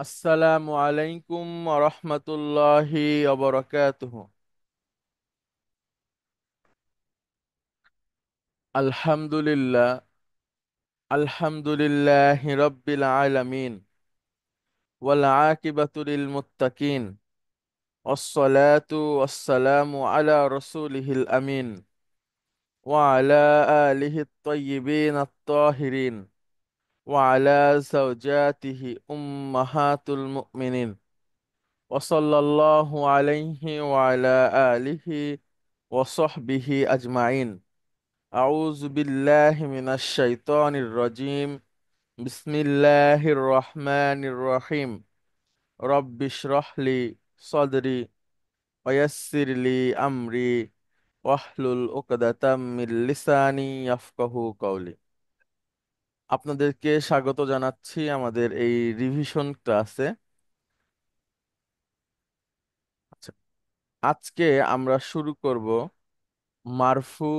আসসালামু আলাইকুম রহমতুল্লাহি অবরাকাতুহু। আলহামদুলিল্লাহ, আলহামদুলিল্লাহি রাব্বিল আলামিন, ওয়াল আকিবাতু লিল মুত্তাকিন, ওয়াসসালাতু ওয়াসসালামু আলা রাসূলিহিল আমিন, ওয়া আলা আলিহি আত-তাইয়্যিবিন আত-তাহিরিন, ওয়া আলা যাওজাতিহি উম্মাহাতুল মুমিনিন, ওয়া সাল্লাল্লাহু আলাইহি ওয়া আলা আলিহি ওয়া সাহবিহি আজমাইন। أعوذ بالله من الشيطان الرجيم. بسم الله الرحمن الرحيم. رب اشرح لي صدري ويسر لي أمري واحلل عقدة من লিসানি يفقهوا قولي. আপনাদেরকে স্বাগত জানাচ্ছি আমাদের এই রিভিশন ক্লাসে। আচ্ছা, আজকে আমরা শুরু করব মারফু,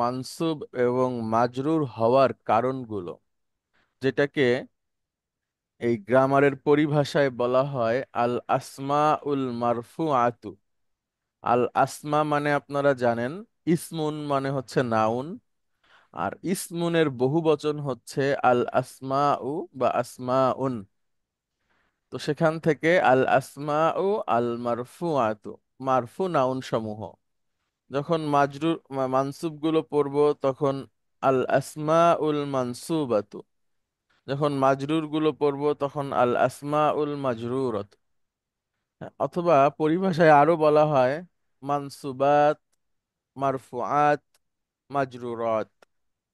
মানসুব এবং মাজরুর হওয়ার কারণগুলো, যেটাকে এই গ্রামারের পরিভাষায় বলা হয় আল আসমা উল মারফু আতু। আল আসমা মানে আপনারা জানেন, ইসমুন মানে হচ্ছে নাউন, আর ইসমুনের বহুবচন হচ্ছে আল আসমা উ বা আসমা উন। তো সেখান থেকে আল আসমা উ আল মারফু আতু, মারফু নাউন সমূহ। যখন মাজরুর মানসুব গুলো পড়বো তখন আল আসমা উল মানসুবাতু, যখন মাজরুর গুলো পড়বো তখন আল আসমা উল মাজরুরত। অথবা পরিভাষায় আরো বলা হয় মানসুবাত, মারফুআত, মাজরুরাত,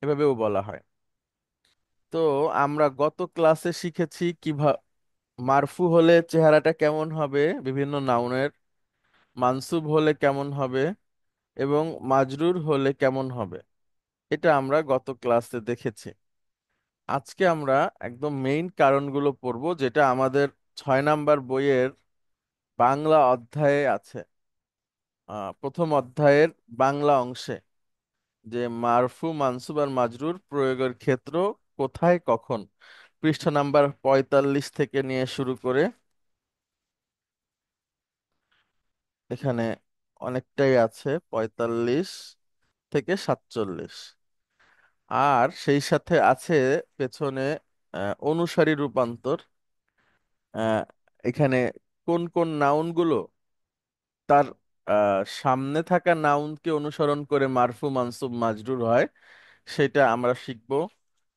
এভাবেও বলা হয়। তো আমরা গত ক্লাসে শিখেছি কিভাবে মারফু হলে চেহারাটা কেমন হবে বিভিন্ন নাউনের, মানসুব হলে কেমন হবে এবং মাজরুর হলে কেমন হবে। এটা আমরা গত ক্লাসে দেখেছি। আজকে আমরা একদম মেইন কারণগুলো পড়বো, যেটা আমাদের 6 নাম্বার বইয়ের বাংলা অধ্যায়ে আছে। প্রথম অধ্যায়ের বাংলা অংশে যে মারফু, মানসুব আর মাজরুর প্রয়োগের ক্ষেত্র কোথায় কখন, পৃষ্ঠা নাম্বার 45 থেকে নিয়ে শুরু করে এখানে অনেকটাই আছে, 45 থেকে 47। আর সেই সাথে আছে পেছনে অনুসারী রূপান্তর। আহ, এখানে কোন কোন নাউনগুলো তার সামনে থাকা নাউনকে অনুসরণ করে মারফু, মানসুব, মাজরুর হয়, সেটা আমরা শিখব।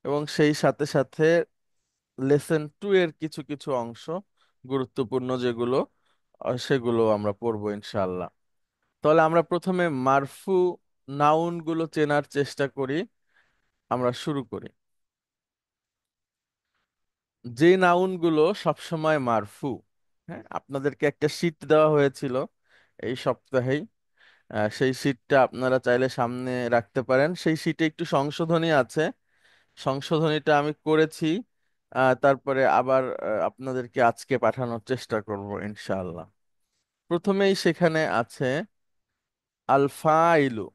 এবং সেই সাথে সাথে লেসন 2 এর কিছু কিছু অংশ গুরুত্বপূর্ণ যেগুলো, সেগুলো আমরা পড়বো ইনশাআল্লাহ। তাহলে আমরা প্রথমে মারফু নাউন গুলো চেনার চেষ্টা করি। আমরা শুরু করি। যে নাউন গুলো সবসময় মারফু, হ্যাঁ, আপনাদেরকে একটা শীট দেওয়া হয়েছিল এই সপ্তাহেই। সেই শীটটা আপনারা চাইলে সামনে রাখতে পারেন। সেই শীটে একটু সংশোধনী আছে, সংশোধনীটা আমি করেছি। তারপরে আবার আপনাদেরকে আজকে পাঠানোর চেষ্টা করব ইনশাআল্লাহ। প্রথমেই সেখানে আছে আল ফাইলু।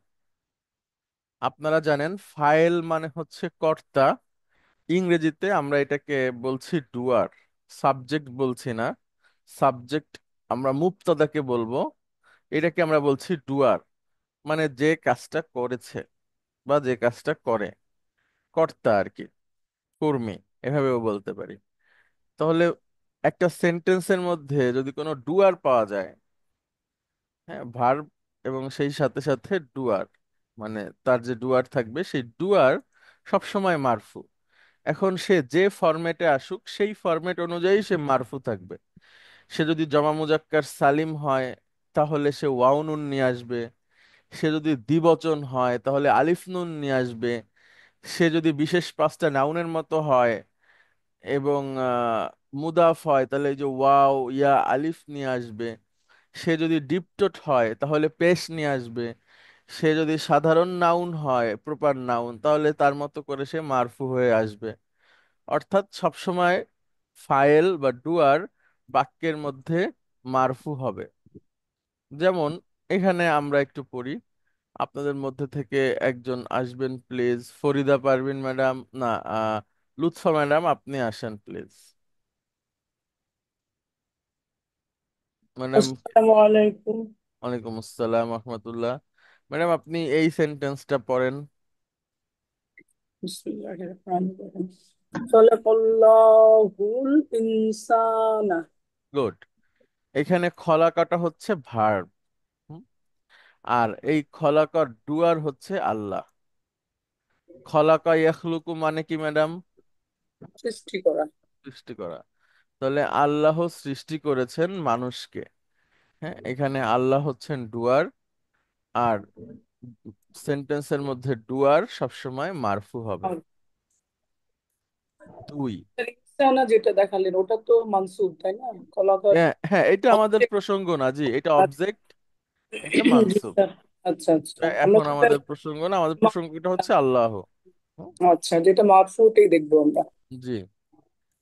আপনারা জানেন ফাইল মানে হচ্ছে কর্তা। ইংরেজিতে আমরা এটাকে বলছি ডুয়ার, সাবজেক্ট বলছি না। সাবজেক্ট আমরা মুবতাদাকে বলবো, এটাকে আমরা বলছি ডুয়ার, মানে যে কাজটা করেছে বা যে কাজটা করে, কর্তা আর কি, কর্মী, এভাবেও বলতে পারি। তাহলে একটা সেন্টেন্সের মধ্যে যদি কোনো ডুয়ার পাওয়া যায়, হ্যাঁ, ভার্ব এবং সেই সাথে সাথে ডুয়ার, মানে তার যে ডুয়ার থাকবে সেই ডুয়ার সবসময় মারফু। এখন সে যে ফরম্যাটে আসুক সেই ফরম্যাট অনুযায়ী সে মারফু থাকবে। সে যদি জমা মুজাক্কার সালিম হয় তাহলে সে ওয়াও নুন নিয়ে আসবে। সে যদি দ্বিবচন হয় তাহলে আলিফ নুন নিয়ে আসবে। সে যদি বিশেষ 5টা নাউনের মতো হয় এবং মুদাফ হয় তাহলে এই যে ওয়াও ইয়া আলিফ নিয়ে আসবে। সে যদি ডিপটোট হয় তাহলে পেশ নিয়ে আসবে। সে যদি সাধারণ নাউন হয়, প্রপার নাউন, তাহলে তার মতো করে সে মারফু হয়ে আসবে। অর্থাৎ সবসময় ফাইল বা ডুয়ার বাক্যের মধ্যে মারফু হবে। যেমন এখানে আমরা একটু পড়ি, আপনাদের মধ্যে থেকে একজন আসবেন প্লিজ, ফরিদা পারভিন ম্যাডাম, না, লুৎফা ম্যাডাম, আপনি আসেন প্লিজ। ম্যাডাম। আসসালামু আলাইকুম। ওয়ালাইকুম আসসালাম রহমতুল্লাহ। ম্যাডাম আপনি এই সেন্টেন্সটা পড়েন। বিসমিল্লাহির রহমানির রহিম। খলাকাল্লাহুল ইনসানা। গুড। এখানে খলাকাটা হচ্ছে ভার্ব, আর এই খলাকার ডুয়ার হচ্ছে আল্লাহ। খলাকা ইয়াখলুকু মানে কি ম্যাডাম? সৃষ্টি করা। সৃষ্টি করা। তাহলে আল্লাহ সৃষ্টি করেছেন মানুষকে। হ্যাঁ, এখানে আল্লাহ হচ্ছেন ডুয়ার। আর সেন্টেন্সের মধ্যে ডুয়ার সবসময় মারফু হবে। আর দুই। ইনসানা যেটা দেখালেন ওটা তো মানসুব, তাই না? খলাকাল হ্যাঁ হ্যাঁ, এটা আমাদের অবজেক্ট। প্রসঙ্গ না, জি এটা অবজেক্ট, এটা জি মানসুব। স্যার। আচ্ছা আচ্ছা, আমরা এখন যেটা আমাদের প্রসঙ্গ না, আমাদের প্রসঙ্গটা হচ্ছে আল্লাহ। হুম, আচ্ছা, যেটা মারফু ওটাই দেখবো আমরা। জি,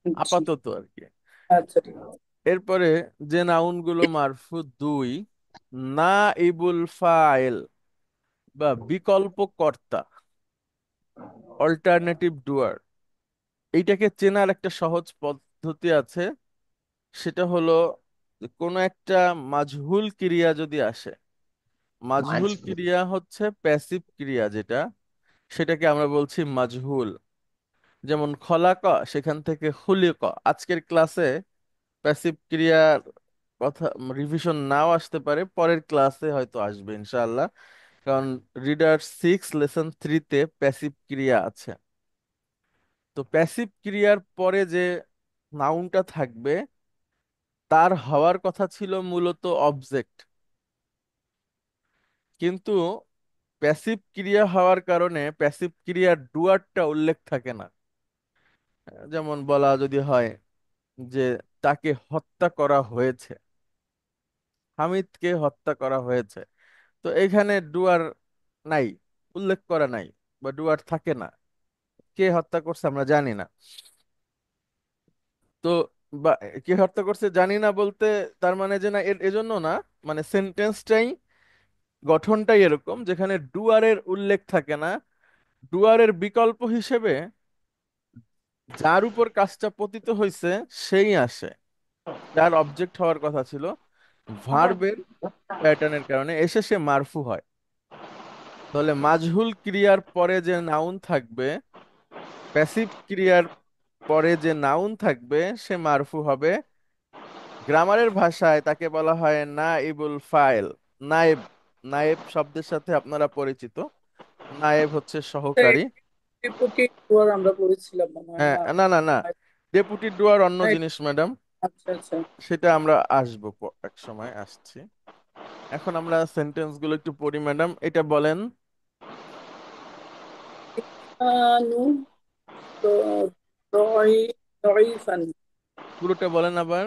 আচ্ছা আপাতত আর কি। আচ্ছা, ঠিক আছে। এরপরে যে নাউন গুলো মারফু দুই, না ইবুল ফাইল বা বিকল্প কর্তা, অল্টারনেটিভ ডুয়ার, এইটাকে চেনার একটা সহজ পদ্ধতি আছে। সেটা হলো যে কোনো একটা মাজহুল ক্রিয়া যদি আসে, মাজহুল ক্রিয়া হচ্ছে প্যাসিভ ক্রিয়া যেটা, সেটাকে আমরা বলছি মাজহুল। যেমন খলাক, সেখান থেকে খুলিক। আজকের ক্লাসে প্যাসিভ ক্রিয়ার কথা রিভিশন নাও আসতে পারে, পরের ক্লাসে হয়তো আসবে ইনশাআল্লাহ। কারণ রিডার 6 লেসন 3-তে প্যাসিভ ক্রিয়া আছে। তো প্যাসিভ ক্রিয়ার পরে যে নাউনটা থাকবে, তার হওয়ার কথা ছিল মূলত অবজেক্ট, কিন্তু প্যাসিভ ক্রিয়া হওয়ার কারণে প্যাসিভ ক্রিয়ার ডুয়ারটা উল্লেখ থাকে না। যেমন বলা যদি হয় যে তাকে হত্যা করা হয়েছে, হামিদকে হত্যা করা হয়েছে, তো এখানে ডুয়ার নাই, উল্লেখ করা নাই, বা ডুয়ার থাকে না। কে হত্যা করছে আমরা জানি না। তো বা কে হত্যা করছে জানি না বলতে তার মানে যে না, এজন্য না, মানে সেন্টেন্সটাই, গঠনটাই এরকম যেখানে ডুয়ারের উল্লেখ থাকে না। ডুয়ারের বিকল্প হিসেবে যার উপর কাজটা পতিত হয়েছে সেই আসে, যার অবজেক্ট হওয়ার কথা ছিল, ভার্বের প্যাটার্নের কারণে এসে সে মারফু হয়। তাহলে মাজহুল ক্রিয়ার পরে যে নাউন থাকবে, প্যাসিভ ক্রিয়ার পরে যে নাউন থাকবে, সে মারফু হবে। গ্রামারের ভাষায় তাকে বলা হয় নাইবুল ফাইল। নায়েব, নায়েব শব্দের সাথে আপনারা পরিচিত। নায়েব হচ্ছে সহকারী। ডেপুটি ডুয়ার আমরা পড়েছিলাম মনে হয় হ্যাঁ, না? না না না, ডেপুটি ডুয়ার অন্য জিনিস ম্যাডাম। আচ্ছা আচ্ছা। সেটা আমরা আসবো, এক সময় আসছি। এখন আমরা সেন্টেন্স গুলো একটু পড়ি ম্যাডাম, এটা বলেন। ইনসানু ضعيفا. পুরোটা বলেন আবার।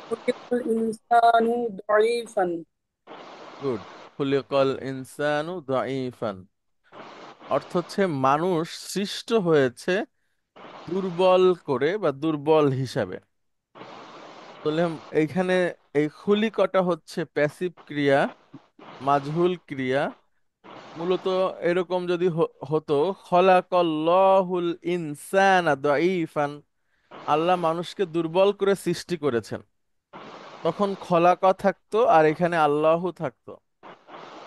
خلق الإنسان ضعيفا. গুড। খুলিকাল ইনসানু দাঈফান, অর্থ হচ্ছে মানুষ সৃষ্ট হয়েছে দুর্বল করে বা দুর্বল হিসাবে। তাহলে এইখানে এই খুলিকটা হচ্ছে প্যাসিভ ক্রিয়া, মাজহুল ক্রিয়া। মূলত এরকম যদি হতো খলাকাল্লাহুল ইনসানা দাঈফান, আল্লাহ মানুষকে দুর্বল করে সৃষ্টি করেছেন, তখন খলাকা থাকতো আর এখানে আল্লাহু থাকতো।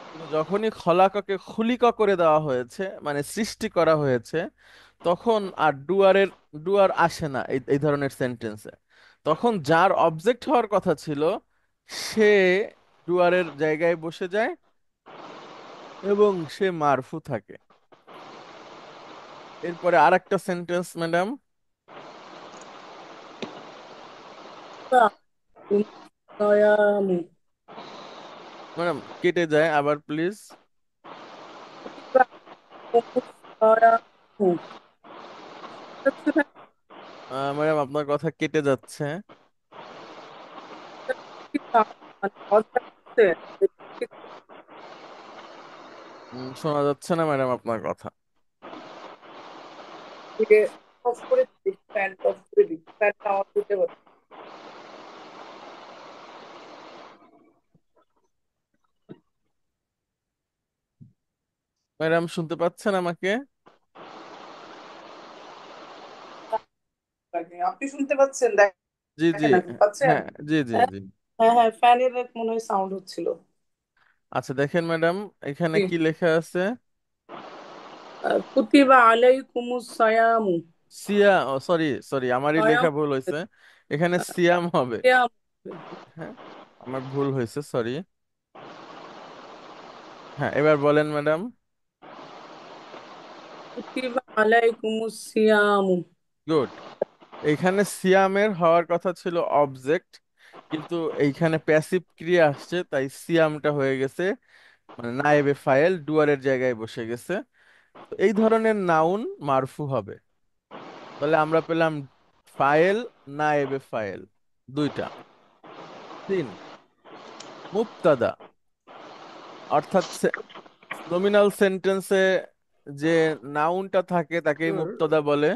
কিন্তু যখনই খলাকাকে খুলিকা করে দেওয়া হয়েছে, মানে সৃষ্টি করা হয়েছে, তখন আর ডুয়ার আসে না এই এই ধরনের সেন্টেন্সে। তখন যার অবজেক্ট হওয়ার কথা ছিল সে ডুয়ারের জায়গায় বসে যায় এবং সে মারফু থাকে। এরপরে আর একটা সেন্টেন্স ম্যাডাম। الصيام. ম্যাডাম কেটে যায় আবার প্লিজ। الصيام. হচ্ছে ভাই, ম্যাডাম আপনার কথা কেটে যাচ্ছে। কি মানে হজটা করতে শোনা যাচ্ছে না ম্যাডাম আপনার কথা। অফ করে দিই, ফ্যান অফ করে দিই, ফ্যানটা অফ দিতে পারছি। ম্যাডাম শুনতে পাচ্ছেন আমাকে? আপনি শুনতে পাচ্ছেন? জি জি। দেখেন, আপনি পাচ্ছেন? হ্যাঁ, জি জি হ্যাঁ, জি। হ্যাঁ হ্যাঁ, ফ্যানের মনে হয় সাউন্ড হচ্ছিল। আচ্ছা দেখেন ম্যাডাম, এখানে জি। কি লেখা আছে? কুতিবা আলাইকুমুস সায়ামু। সিয়া, সরি সরি, আমারই সায়াম। লেখা ভুল হয়েছে। এখানে সিয়াম হবে। সিয়াম। হ্যাঁ, আমার ভুল হয়েছে, সরি। হ্যাঁ, এবার বলেন ম্যাডাম। কুতিবা আলাইকুমুস সিয়ামু। গুড। এইখানে সিয়ামের হওয়ার কথা ছিল অবজেক্ট, কিন্তু এইখানে প্যাসিভ ক্রিয়া আসছে, তাই সিয়ামটা হয়ে গেছে মানে নায়েবে ফাইল, ডুয়ারের জায়গায় বসে গেছে। তো এই ধরনের নাউন মারফু হবে। তাহলে আমরা পেলাম ফাইল, নায়েবে ফাইল, দুইটা। তিন, মুবতাদা, অর্থাৎ নমিনাল সেন্টেন্সে যে নাউনটা থাকে তাকেই হুজুর, মুবতাদা বলে।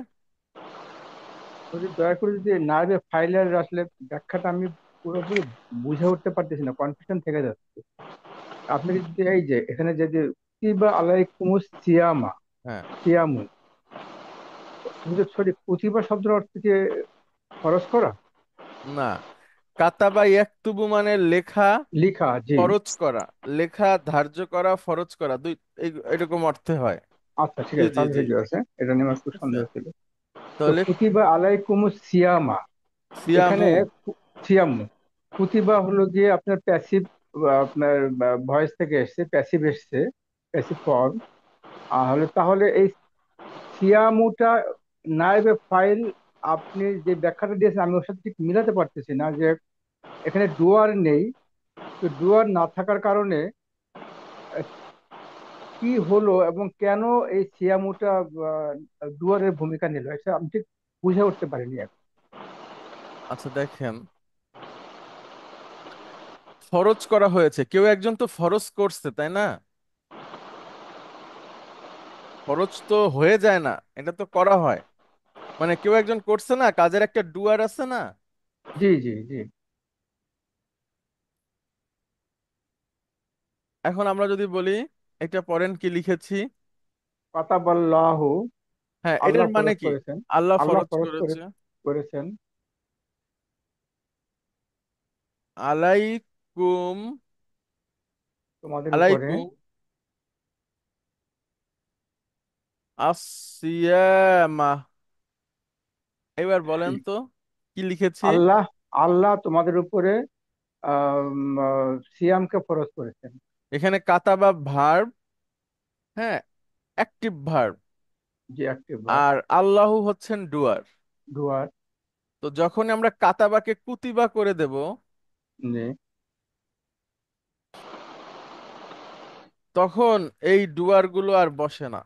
হুজুর, দয়া করে যদি নাইবে ফাইলের আসলে ব্যাখ্যাটা আমি পুরোপুরি বুঝে উঠতে পারতেছি না, কনফিউশন থেকে যাচ্ছে। আপনি যদি এই যে এখানে যে যে কুতিবা আলাইকুমুস সিয়ামা, হ্যাঁ। সিয়ামু, হুজুর সরি, কুতিবা শব্দের অর্থ কি খরচ করা? না, কাতাবা ইয়াকতুবু মানে লেখা, লিখা, জি। ফরজ করা। লেখা, ধার্য করা, ফরজ করা, দুই এরকম অর্থে হয়। আচ্ছা, ঠিক জি আছে, জি তাহলে জি। ঠিক আছে, এটা নিয়ে আমার একটু ঠিক আছে, সন্দেহ ছিল। তো তাহলে কুতিবা আলাইকুমুস সিয়ামা, এখানে সিয়ামু। সিয়ামু, কুতিবা হলো গিয়ে আপনার প্যাসিভ, আপনার ভয়েস থেকে এসছে, প্যাসিভ এসছে, প্যাসিভ ফর্ম। তাহলে তাহলে এই সিয়ামুটা নাইবে ফাইল, আপনি যে ব্যাখ্যাটা দিয়েছেন আমি ওর সাথে ঠিক মিলাতে পারতেছি না, যে এখানে ডুয়ার নেই। তো ডুয়ার না থাকার কারণে আহ, কি হলো এবং কেন এই সিয়ামুটা ডুয়ারের ভূমিকা নিল, এটা আমি ঠিক বুঝে উঠতে পারিনি এখন। আচ্ছা দেখেন, ফরজ করা হয়েছে, কেউ একজন তো ফরজ করছে, তাই না? ফরজ তো হয়ে যায় না, এটা তো করা হয়। মানে কেউ একজন করছে না, কাজের একটা ডুয়ার আছে না। জি জি জি। এখন আমরা যদি বলি, এটা পড়েন কি লিখেছি। কাতাবাল্লাহু, হ্যাঁ, আল্লাহ এটার মানে ফরজ কি? করেছেন। আল্লাহ আল্লাহ ফরজ ফরজ করেছে। করেছেন। আলাইকুম, তোমাদের উপরে আলাইকুম আসিয়ামা। এবার বলেন তো কি লিখেছি। আল্লাহ, আল্লাহ তোমাদের উপরে সিয়ামকে ফরজ করেছেন। এখানে কাতাবা ভার্ব, হ্যাঁ, অ্যাক্টিভ ভার্ব। যে অ্যাক্টিভ ভার্ব। আর আল্লাহু হচ্ছেন ডুয়ার। ডুয়ার। তো যখন আমরা কাতাবাকে কুতিবা করে দেব, জি। তখন এই ডুয়ার গুলো আর বসে না।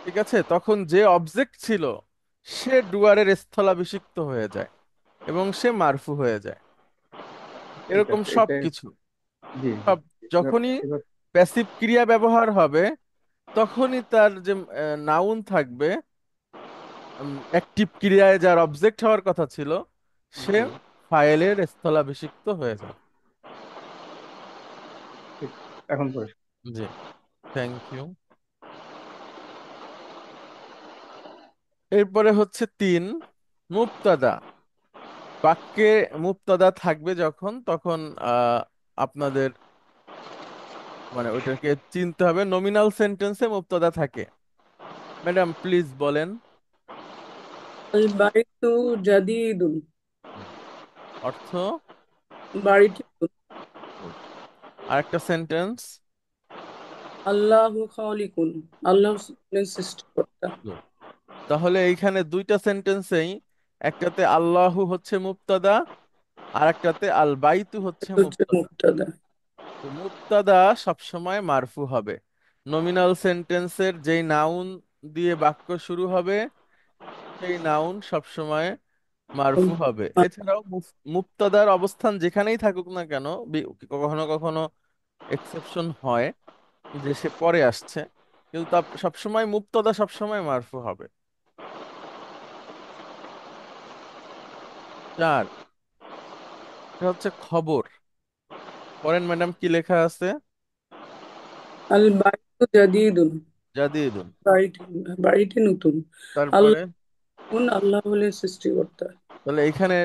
ঠিক আছে, তখন যে অবজেক্ট ছিল সে ডুয়ারের স্থলাভিষিক্ত হয়ে যায় এবং সে মারফু হয়ে যায়। ঠিক এরকম আছে, সব এটা। কিছু। জি জি। সব, এবার যখনই এবার প্যাসিভ ক্রিয়া ব্যবহার হবে, তখনই তার যে নাউন থাকবে, অ্যাক্টিভ ক্রিয়ায় যার অবজেক্ট হওয়ার কথা ছিল, সে জি, ফাইলের স্থলাভিষিক্ত হয়ে যাবে। ঠিক, এখন পরিষ্কার। জি, থ্যাংক ইউ। এরপরে হচ্ছে তিন, মুবতাদা। বাক্যে মুবতাদা থাকবে যখন, তখন আপনাদের মানে ওইটাকে চিনতে হবে। নমিনাল সেন্টেন্সে মুবতাদা থাকে। ম্যাডাম প্লিজ বলেন। আল বাইতু জাদিদুন। হুম, অর্থ। বাড়িটি নতুন। গুড। আরেকটা সেন্টেন্স। আল্লাহু খালিকুন। আল্লাহ হলেন সৃষ্টিকর্তা। গুড। তাহলে এইখানে দুইটা সেন্টেন্সেই, একটাতে আল্লাহু হচ্ছে মুবতাদা, আর একটাতে আল বাইতু হচ্ছে এটা হচ্ছে মুবতাদা। মুবতাদা। তো মুবতাদা সবসময় মারফু হবে। নমিনাল সেন্টেন্সের যেই নাউন দিয়ে বাক্য শুরু হবে, সেই নাউন সবসময় মারফু হবে। এছাড়াও মুবতাদার অবস্থান যেখানেই থাকুক না কেন, কখনো কখনো এক্সেপশন হয় যে সে পরে আসছে, কিন্তু তা সবসময় মুবতাদা সবসময় মারফু হবে। চার, এটা হচ্ছে খবর। পড়েন ম্যাডাম কি লেখা আছে। আল বাইতু জাদিদুন। জাদিদুন। বাড়িটি, বাড়িটি নতুন। তারপরে আল্লাহ, আল্লাহ হলেন সৃষ্টিকর্তা। তাহলে এখানে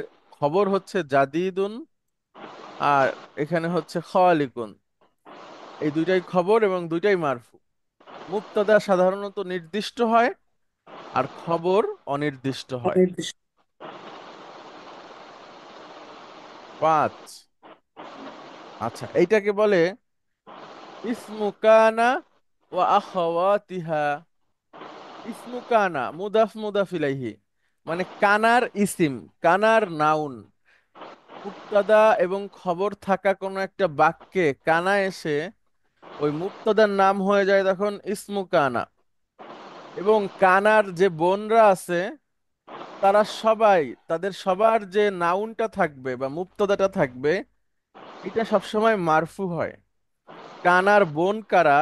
খবর হচ্ছে জাদিদুন, আর এখানে হচ্ছে খালিকুন। এই দুইটাই খবর এবং দুইটাই মারফু। মুবতাদা সাধারণত নির্দিষ্ট হয়, আর খবর অনির্দিষ্ট হয়। অনির্দিষ্ট। 5, আচ্ছা, এইটাকে বলে ইসমু কানা ওয়া আখাওয়াতিহা। ইসমু কানা মুদাফ মুদাফ ইলাইহি, মানে কানার ইসিম, কানার নাউন। মুবতাদা এবং খবর থাকা কোনো একটা বাক্যে কানা এসে ওই মুবতাদার নাম হয়ে যায় তখন ইসমু কানা। এবং কানার যে বোনরা আছে, তারা সবাই, তাদের সবার যে নাউনটা থাকবে বা মুবতাদাটা থাকবে, এটা সবসময় মারফু হয়। কানার বোন কারা,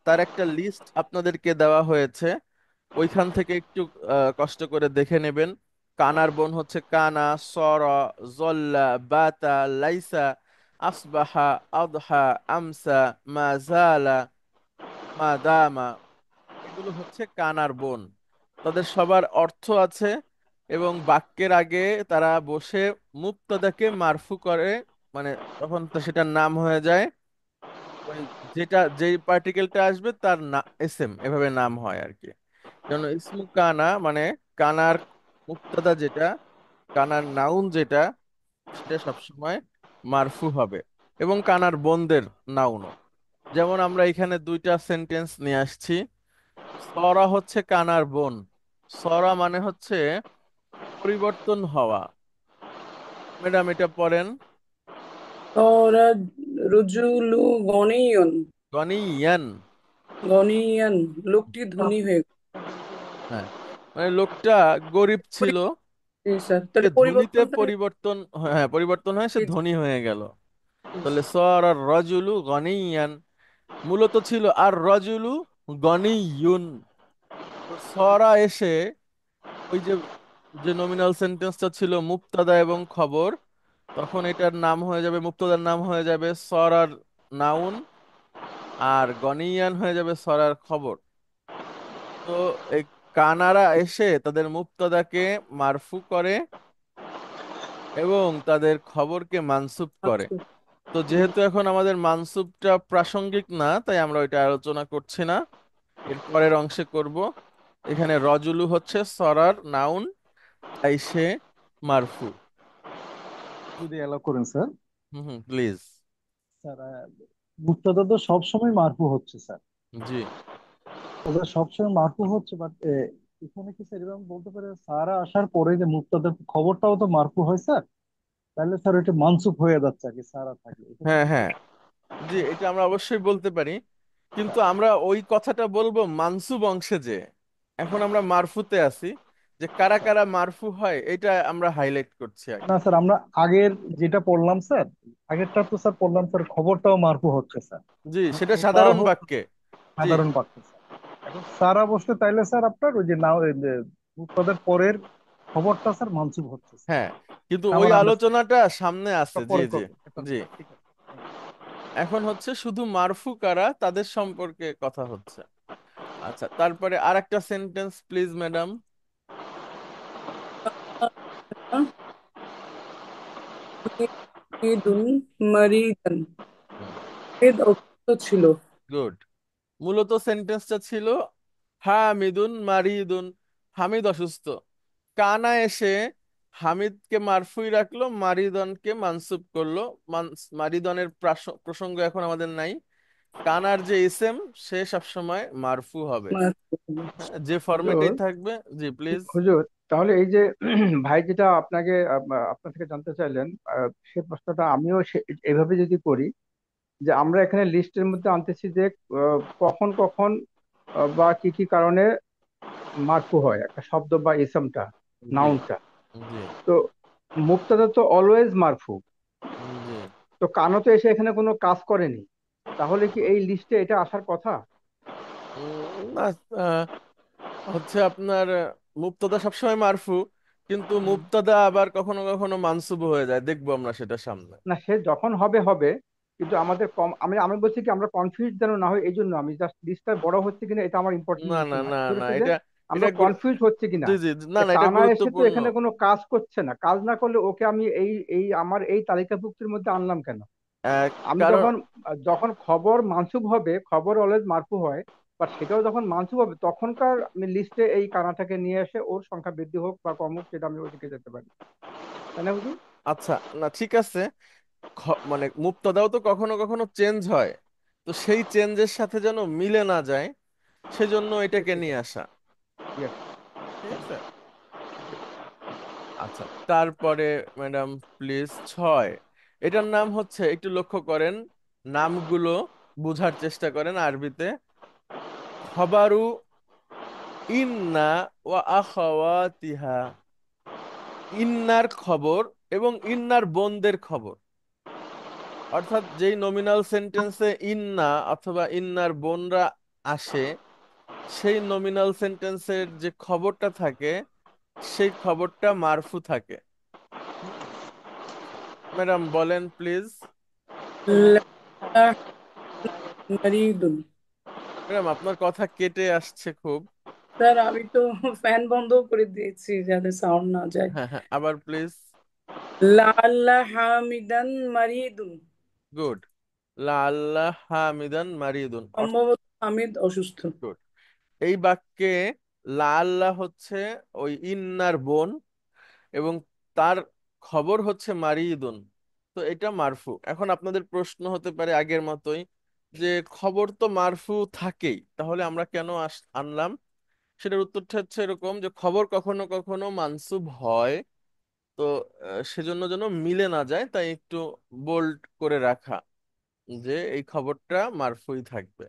তার একটা লিস্ট আপনাদেরকে দেওয়া হয়েছে, ওইখান থেকে একটু কষ্ট করে দেখে নেবেন। কানার বোন হচ্ছে কানা, সরা, জল্লা, বাতা, লাইসা, আসবাহা, আদহা, আমসা, মাজালা, মাদামা। এগুলো হচ্ছে কানার বোন। তাদের সবার অর্থ আছে, এবং বাক্যের আগে তারা বসে মুবতাদাকে মারফু করে, মানে তখন তো সেটার নাম হয়ে যায় ওই, যেটা যেই পার্টিকেলটা আসবে তার না এসএম, এভাবে নাম হয় আর কি। যেন ইসমু কানা মানে কানার মুক্তাদা যেটা, কানার নাউন যেটা, সেটা সবসময় মারফু হবে। এবং কানার বন্দের নাউনও। যেমন আমরা এখানে দুইটা সেন্টেন্স নিয়ে আসছি। সরা হচ্ছে কানার বোন। সরা মানে হচ্ছে পরিবর্তন হওয়া। ম্যাডাম এটা পড়েন। ওরা রজুলু গনিয়ন। গনিয়ান। গনিয়ান, লোকটি ধনী হয়ে গেল। হ্যাঁ, মানে লোকটা গরিব ছিল, জি স্যার, সে তাহলে ধনীতে পরিবর্তনটা পরিবর্তন, হ্যাঁ পরিবর্তন হয়ে সে জি, জি, ধনী হয়ে গেল। জি, তাহলে স্যার। সর আর রজুলু গনিয়ান, মূলত ছিল আর রজুলু গনিয়ুন। তো সরা এসে ওই যে, যে নমিনাল সেন্টেন্সটা ছিল মুবতাদা এবং খবর, তখন এটার নাম হয়ে যাবে, মুবতাদার নাম হয়ে যাবে সরার নাউন, আর গনিয়ান হয়ে যাবে সরার খবর। তো এই কানারা এসে তাদের মুবতাদাকে মারফু করে এবং তাদের খবরকে মানসুব করে। আচ্ছা। তো হুম, যেহেতু এখন আমাদের মানসুবটা প্রাসঙ্গিক না, তাই আমরা ওইটা আলোচনা করছি না, এর পরের অংশে করব। এখানে রজুলু হচ্ছে সরার নাউন, তাই সে মারফু। যদি এলাও করেন স্যার। হুম হুম, প্লিজ। স্যার মুক্তাদা তো সবসময় মারফু হচ্ছে স্যার। জি। ওটা সবসময় মারফু হচ্ছে, বাট এখানে কি স্যার এরকম বলতে পারে সারা আসার পরে যে মুক্তাদার খবরটাও তো মারফু হয় স্যার? তাহলে স্যার ওইটা মানসুখ হয়ে যাচ্ছে আর কি সারা থাকলে, এটা কি হ্যাঁ বলতে হ্যাঁ, পারে? জি, এটা আমরা অবশ্যই বলতে পারি, কিন্তু স্যার আমরা ওই কথাটা বলবো মানসুব অংশে যে। এখন আমরা মারফুতে আছি, যে কারা স্যার কারা মারফু হয় এটা আমরা হাইলাইট করছি আগে। না স্যার, আমরা আগের যেটা পড়লাম স্যার, আগেরটা তো স্যার পড়লাম স্যার খবরটাও মারফু হচ্ছে স্যার। জি, সেটা মুক্তাদাও সাধারণ বাক্যে। জি। সাধারণ বাক্য স্যার। এখন সারা বসলে তাইলে স্যার আপনার ওই যে নাও এই যে মুক্তাদার পরের খবরটা স্যার মানসুব হচ্ছে স্যার। হ্যাঁ, কিন্তু ওই আমার আন্ডারস্ট্যান্ডিং আলোচনাটা সামনে আছে। জি পরে জি। করবো, এটা জি, ঠিক আছে। Thank you. এখন হচ্ছে শুধু মারফু কারা তাদের সম্পর্কে কথা হচ্ছে। আচ্ছা, তারপরে আর একটা সেন্টেন্স প্লিজ ম্যাডাম। হামিদুন মারিদান। হামিদ অসুস্থ ছিল। গুড। মূলত সেন্টেন্সটা ছিল হামিদুন মারিদুন, হামিদ অসুস্থ। কানা এসে হামিদকে মারফুই রাখলো, মারিদনকে মানসুব করলো। মারিদনের প্রসঙ্গ এখন আমাদের নাই। কানার যে ইসেম, সে সবসময় মারফু হবে। হ্যাঁ, যে ফরম্যাটেই হুজুর, থাকবে। জি প্লিজ। হুজুর, তাহলে এই যে ভাই যেটা আপনাকে আপনার থেকে জানতে চাইলেন, সে প্রশ্নটা আমিও এইভাবে যদি করি, যে আমরা এখানে লিস্টের মধ্যে আনতেছি যে কখন কখন বা কি কি কারণে মারফু হয় একটা শব্দ বা ইসমটা, জি নাউনটা। জি তো মুক্তাদা তো অলওয়েজ মারফু। জি। তো কানো তো এসে এখানে কোনো কাজ করেনি, তাহলে কি এই লিস্টে এটা আসার কথা? না, আহ, হচ্ছে আপনার মুবতাদা সবসময় মারফু, কিন্তু হুম। মুবতাদা আবার কখনো কখনো মানসুব হয়ে যায়, দেখবো আমরা সেটা সামনে। না, সে যখন হবে হবে, কিন্তু আমাদের কম, আমি আমি বলছি কি আমরা কনফিউজ যেন না হয়, এই জন্য আমি জাস্ট লিস্টটা বড় হচ্ছে কিনা এটা আমার ইম্পর্টেন্ট না না বিষয় না, না আসলে না, হচ্ছে যে এটা আমরা এটা কনফিউজ হচ্ছে কিনা। জি জি, না না, এটা টানা এসে তো গুরুত্বপূর্ণ। এখানে কোনো কাজ করছে না, কাজ না করলে ওকে আমি এই এই আমার এই তালিকাভুক্তির মধ্যে আনলাম কেন? আমি কারণ যখন যখন খবর মানসুব হবে, খবর অলওয়েজ মারফু হয়, বা সেটাও যখন মানসুব হবে তখনকার আমি লিস্টে এই কানাটাকে নিয়ে এসে ওর সংখ্যা বৃদ্ধি হোক বা কম হোক সেটা আমি ওইদিকে যেতে পারি, তাই না হুজুর? আচ্ছা, না ঠিক আছে, মানে মুক্তদাও তো কখনো কখনো চেঞ্জ হয়, তো সেই চেঞ্জের সাথে যেন মিলে না যায়, সেজন্য এটাকে সেটাই, নিয়ে আসা। ইয়েস। ঠিক আছে। আচ্ছা, তারপরে ম্যাডাম প্লিজ 6, এটার নাম হচ্ছে, একটু লক্ষ্য করেন, নামগুলো বুঝার চেষ্টা করেন আরবিতে। খবারু ইন্না ওয়া আখাওয়াতিহা, ইন্নার খবর এবং ইন্নার বোনদের খবর। অর্থাৎ যেই নমিনাল সেন্টেন্সে ইন্না অথবা ইন্নার বোনরা আসে, সেই নমিনাল সেন্টেন্সের যে খবরটা থাকে, সেই খবরটা মারফু থাকে। ম্যাডাম বলেন প্লিজ। লা মারিদুন। ম্যাডাম আপনার কথা কেটে আসছে খুব। স্যার আমি তো ফ্যান বন্ধ করে দিয়েছি যাতে সাউন্ড না যায়। হ্যাঁ হ্যাঁ, আবার প্লিজ। লাল্লা হামিদান মারিদুন। গুড। লা আল্লাহ হামিদান মারিদুন। সম্ভবত হামিদ অসুস্থ। গুড। এই বাক্যে লা আল্লাহ হচ্ছে ওই ইন্নার বোন, এবং তার খবর হচ্ছে মারিদুন। তো এটা মারফু। এখন আপনাদের প্রশ্ন হতে পারে আগের মতোই, যে খবর তো মারফু থাকেই, তাহলে আমরা কেন আনলাম? সেটার উত্তরটা হচ্ছে এরকম, যে খবর কখনো কখনো মানসুব হয়, তো সেজন্য যেন মিলে না যায়, তাই একটু বোল্ড করে রাখা যে এই খবরটা মারফুই থাকবে।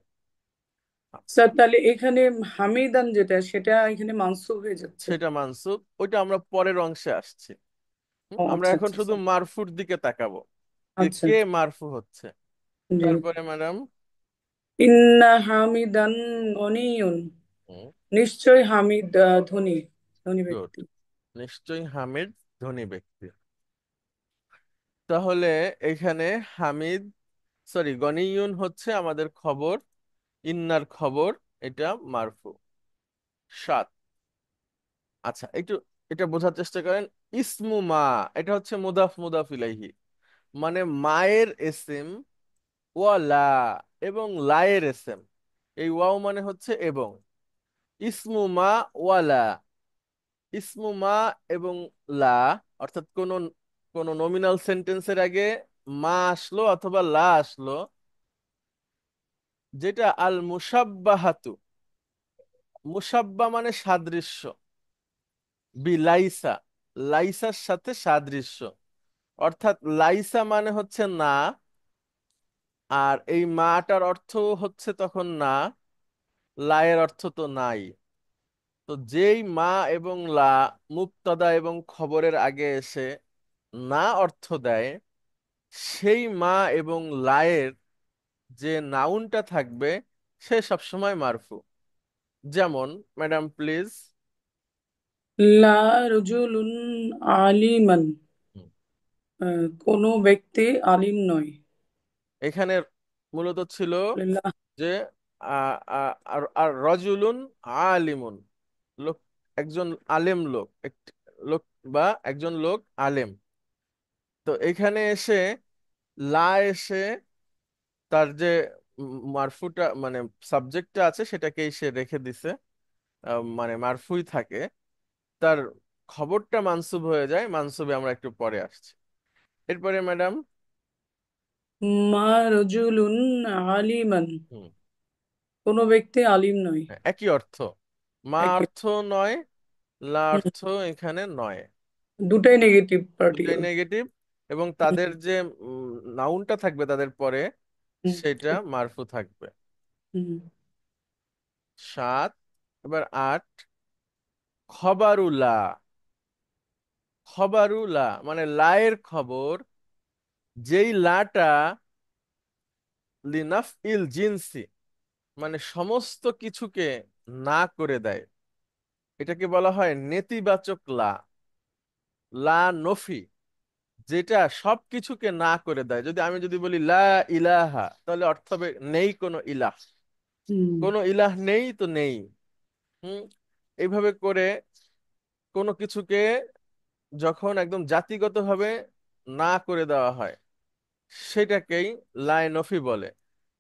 স্যার তাহলে এখানে হামিদান যেটা সেটা এখানে মানসুব হয়ে যাচ্ছে। সেটা মানসুব, ওইটা আমরা পরের অংশে আসছি। ও আমরা আচ্ছা এখন আচ্ছা শুধু স্যার। মারফুর দিকে তাকাবো, যে আচ্ছা কে মারফু হচ্ছে। জি। তারপরে ম্যাডাম, ইন্না হামিদান গনিয়ুন। নিশ্চয় হামিদ ধনী, ধনী গুড, ব্যক্তি। নিশ্চয়ই হামিদ ধনী ব্যক্তি। তাহলে এখানে হামিদ, সরি, গনিয়ুন হচ্ছে আমাদের খবর, ইন্নার খবর, এটা মারফু। 7। আচ্ছা, একটু এটা বোঝার চেষ্টা করেন। ইসমু মা, এটা হচ্ছে মুদাফ মুদাফ ইলাইহি, মানে মায়ের এসেম, ওয়ালা, এবং লায়ের এসেম। এই ওয়াও মানে হচ্ছে এবং। ইসমু মা ওয়ালা, ইসমু মা এবং লা, অর্থাৎ কোন কোন নমিনাল সেন্টেন্সের আগে মা আসলো অথবা লা আসলো, যেটা আল মুসাব্বাহাতু, মুসাব্বা মানে সাদৃশ্য, বি লাইসা, লাইসার সাথে সাদৃশ্য। অর্থাৎ লাইসা মানে হচ্ছে না, আর এই মাটার অর্থ হচ্ছে তখন না, লায়ের অর্থ তো নাই। তো যেই মা এবং লা মুবতাদা এবং খবরের আগে এসে না অর্থ দেয়, সেই মা এবং লায়ের যে নাউনটা থাকবে, সে সবসময় মারফু। যেমন ম্যাডাম প্লিজ। লা রজুলুন আলিমান। কোনো ব্যক্তি আলিম নয়। এখানে মূলত ছিল লা। যে আর আর রজুলুন আলিমুন, লোক, একজন আলেম লোক, একটি লোক, বা একজন লোক আলেম। তো এখানে এসে লা এসে তার যে মারফুটা মানে সাবজেক্টটা আছে সেটাকেই সে রেখে দিছে, মানে মারফুই থাকে, তার খবরটা মানসুব হয়ে যায়। মানসুবে আমরা একটু পরে আসছি। এরপরে ম্যাডাম, মা রজুলুন আলিমান। হুম, কোনো ব্যক্তি আলিম নয়। একই অর্থ, মা একে। অর্থ নয়, লা হুম, অর্থ এখানে নয়, দুটাই নেগেটিভ দুটাই পার্টিকেল। নেগেটিভ। এবং তাদের যে নাউনটা থাকবে তাদের পরে, সেটা হুম। মারফু থাকবে। হুম। 7। এবার 8, খবরুল্লাহ। খবরুল্লাহ মানে লায়ের খবর, যেই লাটা লিনাফ ইল জিনসি, মানে সমস্ত কিছুকে না করে দেয়, এটাকে বলা হয় নেতিবাচক লা, লা নফি, যেটা সবকিছুকে না করে দেয়। আমি যদি বলি লা ইলাহা, তাহলে অর্থ হবে নেই কোনো ইলাহ, হুম। কোনো ইলাহ নেই তো নেই। হুম। এইভাবে করে কোনো কিছুকে যখন একদম জাতিগতভাবে না করে দেওয়া হয় সেটাকেই লা নফি বলে।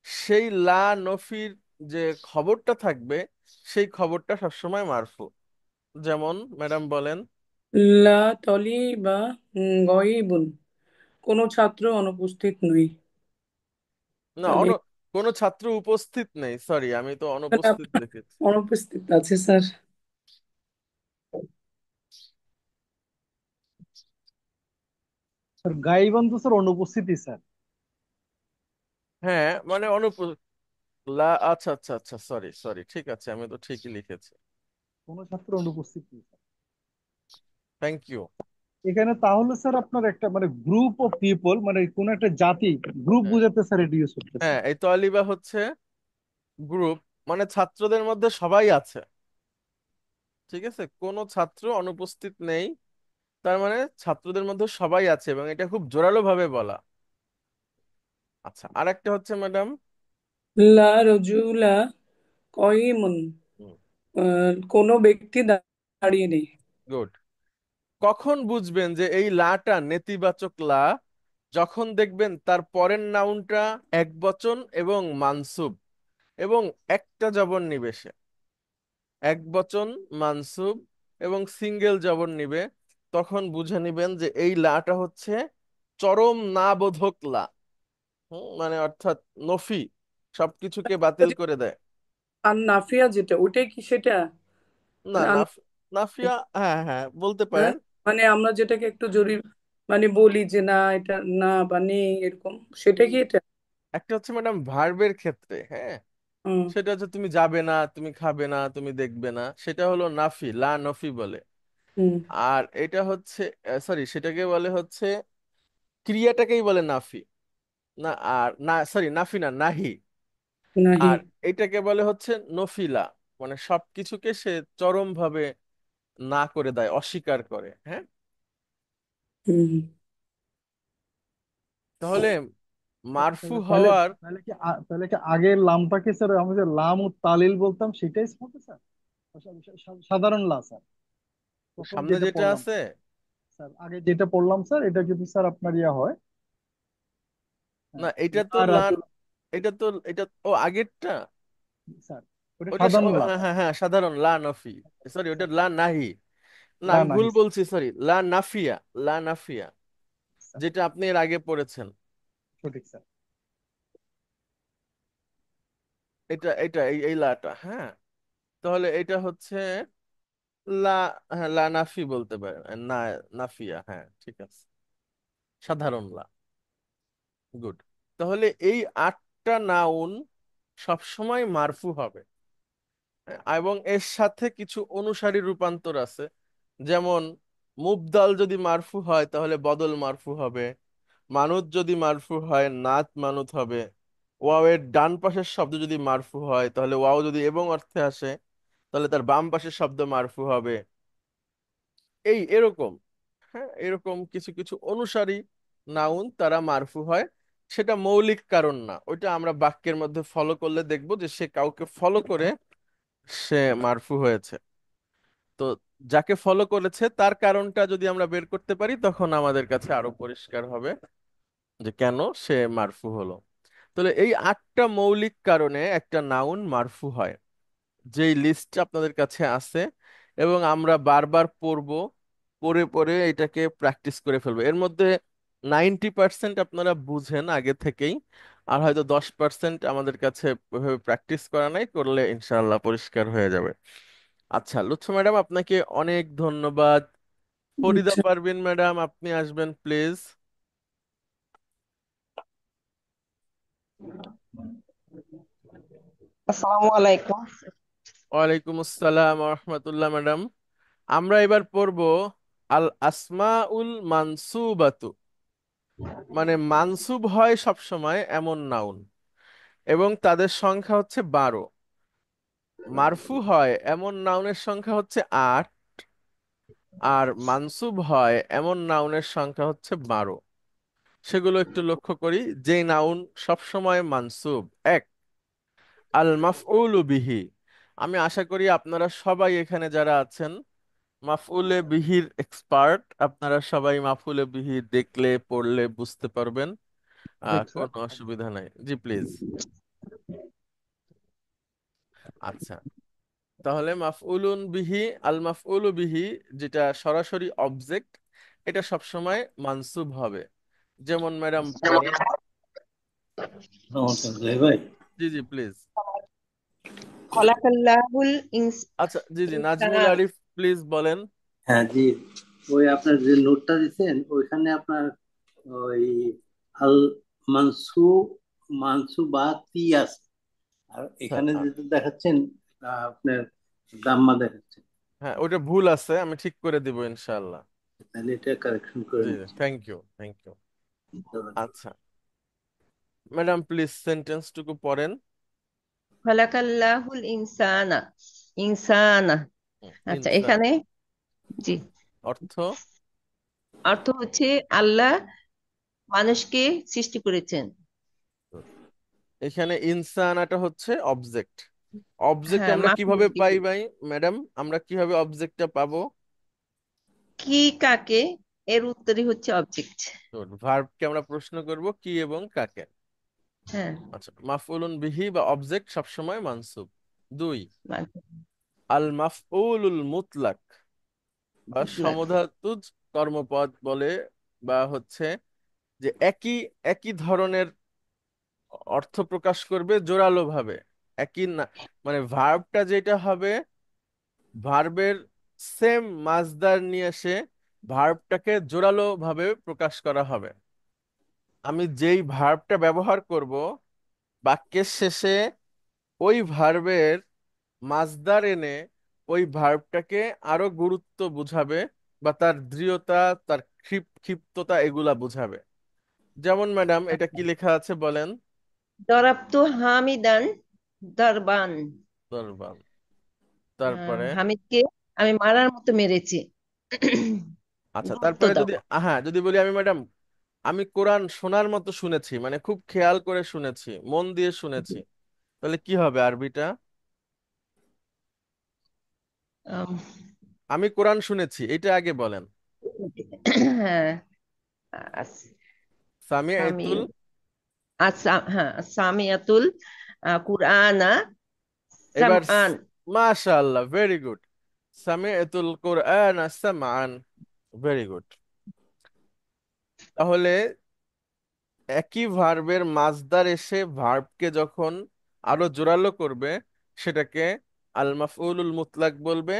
সেই লা নফির যে খবরটা থাকবে সেই খবরটা সবসময় মারফু। যেমন ম্যাডাম বলেন। লা তলি বা গয়বুন, কোনো ছাত্র অনুপস্থিত নই। না, তাহলে কোনো ছাত্র উপস্থিত নেই, সরি আমি তো এখানে অনুপস্থিত আপনার লিখেছি। অনুপস্থিত আছে স্যার। স্যার গাইবান তো স্যার অনুপস্থিতি স্যার। হ্যাঁ মানে আচ্ছা আচ্ছা আচ্ছা, সরি সরি, ঠিক আছে, আমি তো ঠিকই লিখেছি। কোনো ছাত্র অনুপস্থিত নেই স্যার থ্যাংক ইউ। এখানে। তাহলে স্যার আপনার একটা মানে গ্রুপ অফ পিপল, মানে কোন একটা জাতি, গ্রুপ হ্যাঁ বুঝাতে স্যার এটি ইউজ করতেছে। হ্যাঁ, এই তলিবা হচ্ছে গ্রুপ, মানে ছাত্রদের মধ্যে সবাই আছে। ঠিক আছে, কোনো ছাত্র অনুপস্থিত নেই, তার মানে ছাত্রদের মধ্যে সবাই আছে, এবং এটা খুব জোরালো ভাবে বলা। আচ্ছা, আরেকটা হচ্ছে ম্যাডাম। লা রজুলা কয়িমুন, কোনো ব্যক্তি দাঁড়িয়ে নেই। গুড। কখন বুঝবেন যে এই লাটা নেতিবাচক লা? যখন দেখবেন তার পরের নাউনটা একবচন এবং মানসুব এবং একটা জবর নিবেশে, একবচন, মানসুব এবং সিঙ্গেল জবর নিবে, তখন বুঝে নিবেন যে এই লাটা হচ্ছে চরম না বোধক লা। মানে অর্থাৎ নফি, সবকিছুকে বাতিল করে দেয়। আর নাফিয়া যেটা, ওটাই কি সেটা? না, মানে নাফিয়া, হ্যাঁ হ্যাঁ বলতে হ্যাঁ, পারেন। মানে আমরা যেটাকে একটু জরিপ মানে বলি যে না এটা না বা নেই এরকম, সেটা উম, কি এটা? একটা হচ্ছে ম্যাডাম ভার্বের ক্ষেত্রে, হ্যাঁ, হুম। সেটা হচ্ছে তুমি যাবে না, তুমি খাবে না, তুমি দেখবে না, সেটা হলো নাফি, লা নফি বলে। হুম। আর এটা হচ্ছে, সরি, সেটাকে বলে হচ্ছে, ক্রিয়াটাকেই বলে নাফি। না, আর না, সরি, নাফি না, নাহি। নাহি। আর এটাকে বলে হচ্ছে নফিলা, মানে সবকিছুকে সে চরম ভাবে না করে দেয়, অস্বীকার করে। হ্যাঁ, হুম। তাহলে মারফু তাহলে তাহলে হওয়ার, তাহলে কি আগের লামটাকে স্যার আমরা যে লাম ও তালিল বলতাম সেটাই হবে স্যার? সাধারণ লা স্যার, প্রথম সামনে যেটা যেটা পড়লাম আছে, স্যার, আগে যেটা পড়লাম স্যার, এটা যদি স্যার আপনার ইয়া হয়, না হ্যাঁ, এটা তো লা লান, রাজুল, এটা তো, এটা ও আগেরটা, স্যার ওটা ওটা সাধারণ লা হ্যাঁ স্যার। হ্যাঁ হ্যাঁ, সাধারণ লা নফি, সরি ওটা স্যার লা নাহি। না, লা আমি ভুল নাহি স্যার। বলছি, সরি, লা নাফিয়া, লা নাফিয়া, স্যার, যেটা আপনি এর আগে পড়েছেন। সঠিক স্যার। এটা এটা এই লাটা, হ্যাঁ, তাহলে এটা হচ্ছে লা, হ্যাঁ লা নাফি বলতে পারেন, না নাফিয়া, হ্যাঁ ঠিক আছে, সাধারণ লা। গুড। তাহলে এই 8টা নাউন সবসময় মারফু হবে, এবং এর সাথে কিছু অনুসারী রূপান্তর আছে। যেমন মুবদাল যদি মারফু হয় তাহলে বদল মারফু হবে, মানুত যদি মারফু হয় নাত মানুত হবে, ওয়াও এর ডান পাশের শব্দ যদি মারফু হয় তাহলে ওয়াও যদি এবং অর্থে আসে তাহলে তার বাম পাশের শব্দ মারফু হবে। এরকম, হ্যাঁ, এরকম কিছু কিছু অনুসারী নাউন তারা মারফু হয়। সেটা মৌলিক কারণ না, ওইটা আমরা বাক্যের মধ্যে ফলো করলে দেখবো যে সে কাউকে ফলো করে সে মারফু হয়েছে। তো যাকে ফলো করেছে তার কারণটা যদি আমরা বের করতে পারি তখন আমাদের কাছে আরো পরিষ্কার হবে যে কেন সে মারফু হলো। তাহলে এই 8টা মৌলিক কারণে একটা নাউন মারফু হয়, যেই লিস্টটা আপনাদের কাছে আছে, এবং আমরা বারবার পড়বো, পড়ে পড়ে এটাকে প্র্যাকটিস করে ফেলবো। এর মধ্যে 90% আপনারা বুঝেন আগে থেকেই, আর হয়তো 10% আমাদের কাছে প্র্যাকটিস করা নাই, করলে ইনশাআল্লাহ পরিষ্কার হয়ে যাবে। আচ্ছা, লুৎফা ম্যাডাম আপনাকে অনেক ধন্যবাদ। ফরিদা আচ্ছা। পারভিন ম্যাডাম আপনি আসবেন প্লিজ। আসসালামু আলাইকুম। ওয়ালাইকুম আসসালাম রহমতুল্লাহ ম্যাডাম। আমরা এবার পড়ব আল আসমাউল মানসুবাতু, মানে মানসুব হয় সব সময় এমন নাউন, এবং তাদের সংখ্যা হচ্ছে 12। মারফু হয় এমন নাউনের সংখ্যা হচ্ছে 8, আর মানসুব হয় এমন নাউনের সংখ্যা হচ্ছে 12। সেগুলো একটু লক্ষ্য করি। যেই নাউন সব সময় মানসুব: এক, আল মাফউলু বিহি, আমি আশা করি আপনারা সবাই এখানে যারা আছেন মাফউলে বিহির এক্সপার্ট। আপনারা সবাই মাফউলে বিহি দেখলে পড়লে বুঝতে পারবেন, কোনো অসুবিধা নাই। জি প্লিজ। আচ্ছা, তাহলে মাফউলুন বিহি, আল মাফউলু বিহি যেটা সরাসরি অবজেক্ট, এটা সবসময় মানসুব হবে। যেমন ম্যাডাম পড়েন। নমস্কার জয় ভাই। জি জি প্লিজ। খলাকাল্লাহুল আচ্ছা জি জি, নাজমুল ইনসান। আরিফ প্লিজ বলেন। হ্যাঁ জি, ওই আপনার যে নোটটা দিচ্ছেন ওইখানে আপনার ওই আল মানসু মানসুবাতি আছে, আর হ্যাঁ এখানে যেটা দেখাচ্ছেন আপনার দাম্মা দেখাচ্ছে। হ্যাঁ, ওটা ভুল আছে, আমি ঠিক করে দিব ইনশাআল্লাহ। তাহলে এটা কারেকশন করে জি জি, নিচ্ছি। Thank you thank you. আচ্ছা ম্যাডাম প্লিজ সেন্টেন্সটুকু পড়েন। খলাকাল্লাহুল ইনসানা। ইনসানা। আচ্ছা, ইনসান এখানে জি অর্থ। অর্থ হচ্ছে আল্লাহ মানুষকে সৃষ্টি করেছেন। এখানে ইনসানাটা হচ্ছে অবজেক্ট। অবজেক্ট হ্যাঁ, আমরা মাফুল কিভাবে পাই বিহি। ভাই? ম্যাডাম আমরা কিভাবে অবজেক্টটা পাবো? কি কাকে, এর উত্তরই হচ্ছে অবজেক্ট। ভার্বকে আমরা প্রশ্ন করব কি এবং কাকে। হ্যাঁ, আচ্ছা, মাফউলুন বিহি বা অবজেক্ট সবসময় মানসুব। দুই, মানসুব আল মাফউলুল মুতলাক বা মুতলাক। সমধাতুজ কর্মপদ বলে, বা হচ্ছে যে একই একই ধরনের অর্থ প্রকাশ করবে জোরালো ভাবে। একই না, মানে ভার্বটা যেটা হবে, ভার্বের সেম মাজদার নিয়ে এসে ভার্বটাকে জোরালো ভাবে প্রকাশ করা হবে। আমি যেই ভার্বটা ব্যবহার করব বাক্যের শেষে ওই ভার্বের মাজদার এনে ওই ভার্বটাকে আরো গুরুত্ব বুঝাবে, বা তার দৃঢ়তা, তার ক্ষিপ্ততা এগুলা বুঝাবে। যেমন ম্যাডাম এটা আচ্ছা, কি লেখা আছে বলেন। দরাবতু হামিদান দারবান। দরবান। তারপরে হামিদকে আমি মারার মতো মেরেছি। আচ্ছা, গুরুত্ব তারপরে দাও। যদি, হ্যাঁ যদি বলি আমি ম্যাডাম, আমি কোরআন শোনার মতো শুনেছি, মানে খুব খেয়াল করে শুনেছি, মন দিয়ে শুনেছি, তাহলে কি হবে আরবিটা? আম, আমি কোরআন শুনেছি এটা আগে বলেন। হ্যাঁ, আস- সামি সামিআতুল। হ্যাঁ, সামিয়াতুল কুরআনা এবার সামআন। মাশাআল্লাহ, ভেরি গুড। সামিআতুল কোরআন সামআন, ভেরি গুড। তাহলে একই ভার্বের মাসদার এসে ভার্বকে যখন আরো জোরালো করবে সেটাকে আল মাফউলুল মুতলাক বলবে,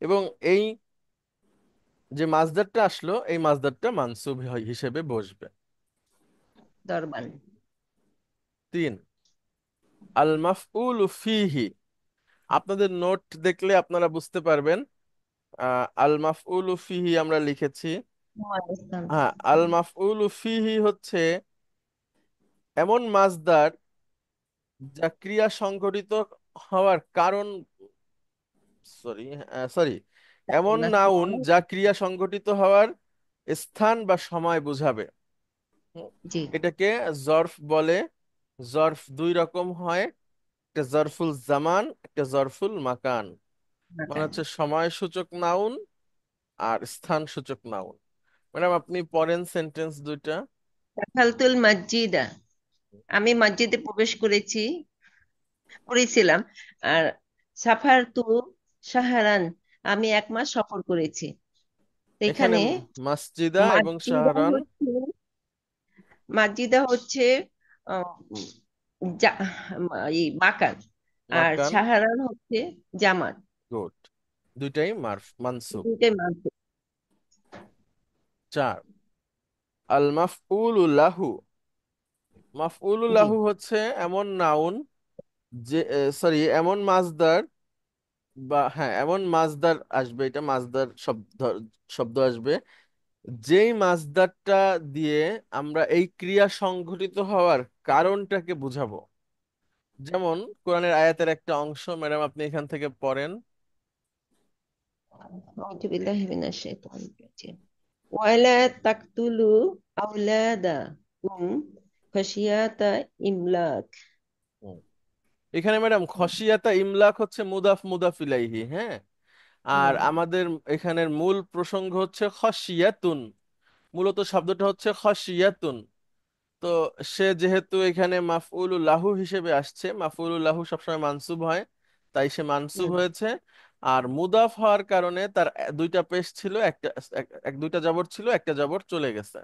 এবং এই যে মাসদারটা আসলো এই মাসদারটা মানসুব হিসেবে বসবে। দরবান। তিন, আল মাফউলু ফিহি। আপনাদের নোট দেখলে আপনারা বুঝতে পারবেন, আল মাফউলু ফিহি আমরা লিখেছি। ওয়ালাইকুম। হ্যাঁ, আল মাফউলু ফিহি হচ্ছে এমন মাসদার যা ক্রিয়া সংঘটিত হওয়ার কারণ, সরি সরি, এমন নাউন যা ক্রিয়া সংঘটিত হওয়ার স্থান বা সময় বোঝাবে। হুম, জি। এটাকে জরফ বলে। জরফ দুই রকম হয়, একটা জরফুল জামান, একটা জরফুল মাকান। মানে হচ্ছে সময় সূচক নাউন আর স্থান সূচক নাউন। ম্যাডাম আপনি পড়েন সেন্টেন্স দুইটা। দাখালতুল মসজিদা। আমি মসজিদে প্রবেশ করেছিলাম। আর সাফার তু সাহারান। আমি 1 মাস সফর করেছি। এখানে এখানে মাসজিদা এবং মাসজিদা শাহরান। হচ্ছে মাসজিদা হচ্ছে আহ, জা- বাকান। আর মাকান। সাহারান হচ্ছে জামাত। গুড, দুইটাই মানসুব। দুইটাই মানসুব। চার, আল মাফউলু লাহু। মাফউলু জি। লাহু হচ্ছে এমন নাউন যে, সরি এমন মাসদার, বা হ্যাঁ এমন মাসদার আসবে, এটা মাসদার শব্দ শব্দ আসবে যেই মাসদারটা দিয়ে আমরা এই ক্রিয়া সংঘটিত হওয়ার কারণটাকে বুঝাবো। যেমন কোরআনের আয়াতের একটা অংশ ম্যাডাম আপনি এখান থেকে পড়েন। আউযু বিল্লাহি মিনাশ শাইতানির রাজিম। ওয়ালা তাকতুলু আওলাদাকুম খাশিয়াতা ইমলাক। হুম, এখানে ম্যাডাম খসিয়াতা ইমলাক হচ্ছে মুদাফ মুদাফ ইলাইহি, হ্যাঁ। আর হুম আমাদের এখানের মূল প্রসঙ্গ হচ্ছে খসিয়াতুন, মূলত শব্দটা হচ্ছে খসিয়াতুন। তো সে যেহেতু এখানে মাফউলুল লাহু হিসেবে আসছে, মাফউলুল লাহু সবসময় মানসুব হয়, তাই সে মানসুব হুম হয়েছে। আর মুদাফ হওয়ার কারণে তার দুইটা পেশ ছিল, একটা দুইটা জবর ছিল, একটা জবর চলে গেছে,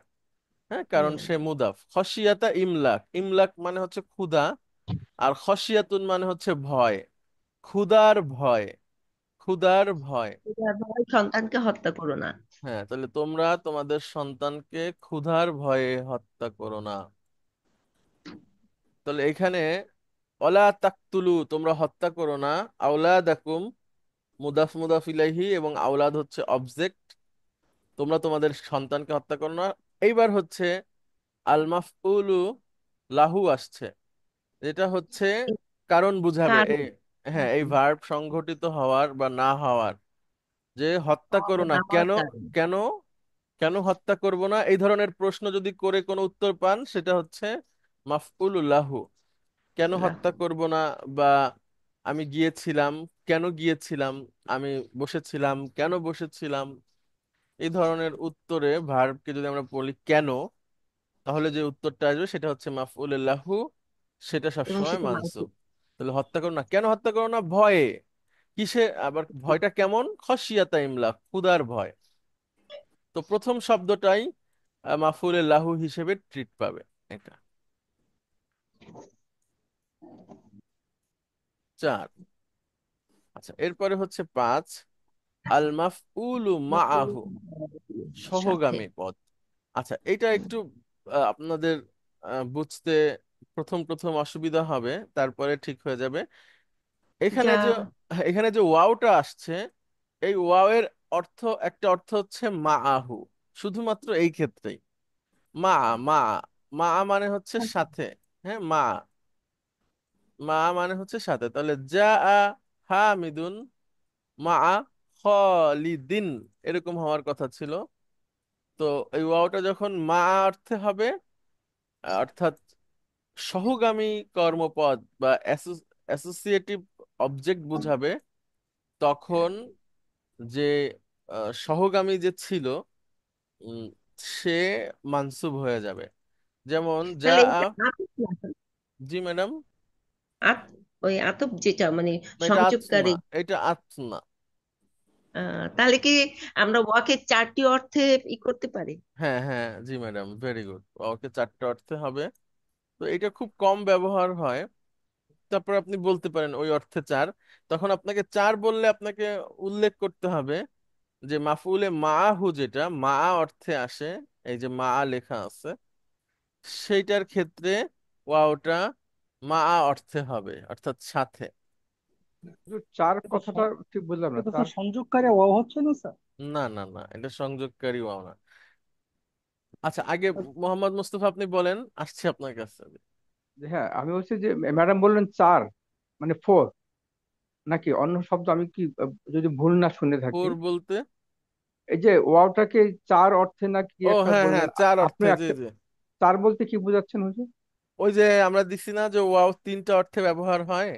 হ্যাঁ, কারণ হুম সে মুদাফ। খসিয়াতা ইমলাক, ইমলাক মানে হচ্ছে ক্ষুধা, আর খসিয়াতুন মানে হচ্ছে ভয়, ক্ষুধার ভয়, ক্ষুধার ভয়। তোমার ভয় সন্তানকে হত্যা করো না। হ্যাঁ, তাহলে তোমরা তোমাদের সন্তানকে ক্ষুধার ভয়ে হত্যা করো না। তাহলে এখানে অলা তাকতুলু, তোমরা হত্যা করো না, আওলাদাকুম মুদাফ মুদাফ ইলাইহি, এবং আওলাদ হচ্ছে অবজেক্ট, তোমরা তোমাদের সন্তানকে হত্যা করো না। এইবার হচ্ছে আল মাফউলু লাহু আসছে, যেটা হচ্ছে কারণ বুঝাবে কারণ এই, হ্যাঁ, এই ভার্ব সংঘটিত হওয়ার বা না হওয়ার, যে হত্যা করো হওয়া না না হওয়ার কেন, কারণ। কেন, কেন হত্যা করব না, এই ধরনের প্রশ্ন যদি করে কোনো উত্তর পান সেটা হচ্ছে মাফউলু লাহু। কেন আল্লাহ। হত্যা করব না, বা আমি গিয়েছিলাম, কেন গিয়েছিলাম, আমি বসেছিলাম, কেন বসেছিলাম, এই ধরনের উত্তরে ভার্বকে যদি আমরা বলি কেন, তাহলে যে উত্তরটা আসবে সেটা হচ্ছে মাফউল লাহু, সেটা এবং সবসময় সেটা মানসুব। মানসিক। তাহলে হত্যা করো না, কেন হত্যা করো না, ভয়ে। কিসে আবার ভয়টা কেমন, খসিয়াতা ইমলাক, ক্ষুধার ভয়। তো প্রথম শব্দটাই মাফউল লাহু হিসেবে ট্রিট পাবে, এটা 4। আচ্ছা, এরপরে হচ্ছে 5, আল মাফউলু মাআহু, সাথে। সহগামী পদ। আচ্ছা, এটা একটু আপনাদের বুঝতে প্রথম প্রথম অসুবিধা হবে, তারপরে ঠিক হয়ে যাবে। এখানে যা। যে এখানে যে ওয়াওটা আসছে, এই ওয়াওয়ের অর্থ, একটা অর্থ হচ্ছে মাআহু, শুধুমাত্র এই ক্ষেত্রেই। মা, মা, মা মানে হচ্ছে সাথে, হ্যাঁ, মা, মা মানে হচ্ছে সাথে। তাহলে যা হামিদুন মা খালিদিন, এরকম হওয়ার কথা ছিল। তো এই ওয়াওটা যখন মা অর্থে হবে, অর্থাৎ সহগামী কর্মপদ বা অ্যাসোসিয়েটিভ অবজেক্ট বুঝাবে, তখন যে সহগামী যে ছিল, উম, সে মানসুব হয়ে যাবে। যেমন যা তাহলে এটা আতফ না আসলে? জি ম্যাডাম, আত ওই আতফ যেটা মানে এটা আতনা, সংযোগকারী। এটা আতনা। তাহলে কি আমরা ওয়াকে 4টি অর্থে করতে পারি? হ্যাঁ হ্যাঁ, জি ম্যাডাম, ভেরি গুড, ওকে 4টে অর্থে হবে। তো এটা খুব কম ব্যবহার হয়। তারপর আপনি বলতে পারেন ওই অর্থে 4, তখন আপনাকে 4 বললে আপনাকে উল্লেখ করতে হবে যে মাফউলে মাআহু, যেটা মা অর্থে আসে, এই যে মা লেখা আছে, সেইটার ক্ষেত্রে ওয়াওটা মা অর্থে হবে, অর্থাৎ সাথে। কিন্তু চার এটা কথাটা ঠিক বুঝলাম না, এটা তো চার। সংযোগকারী ওয়াও হচ্ছে না স্যার? না না না, এটা সংযোগকারী ওয়াও না। আচ্ছা, আগে মোহাম্মদ মুস্তফা আপনি বলেন, আসছে আপনার কাছে। হ্যাঁ, আমি বলছি যে ম্যাডাম বললেন চার, মানে ফোর, নাকি অন্য শব্দ, আমি কি যদি ভুল না শুনে থাকি। ফোর বলতে? এই যে ওয়াওটাকে চার অর্থে নাকি ও একটা হ্যাঁ হ্যাঁ, বললেন, 4 আপনি অর্থে, জি একটা। জি। চার বলতে কি বোঝাচ্ছেন হুজুর? ওই যে আমরা দিছি না যে ওয়াও 3টা অর্থে ব্যবহার হয়,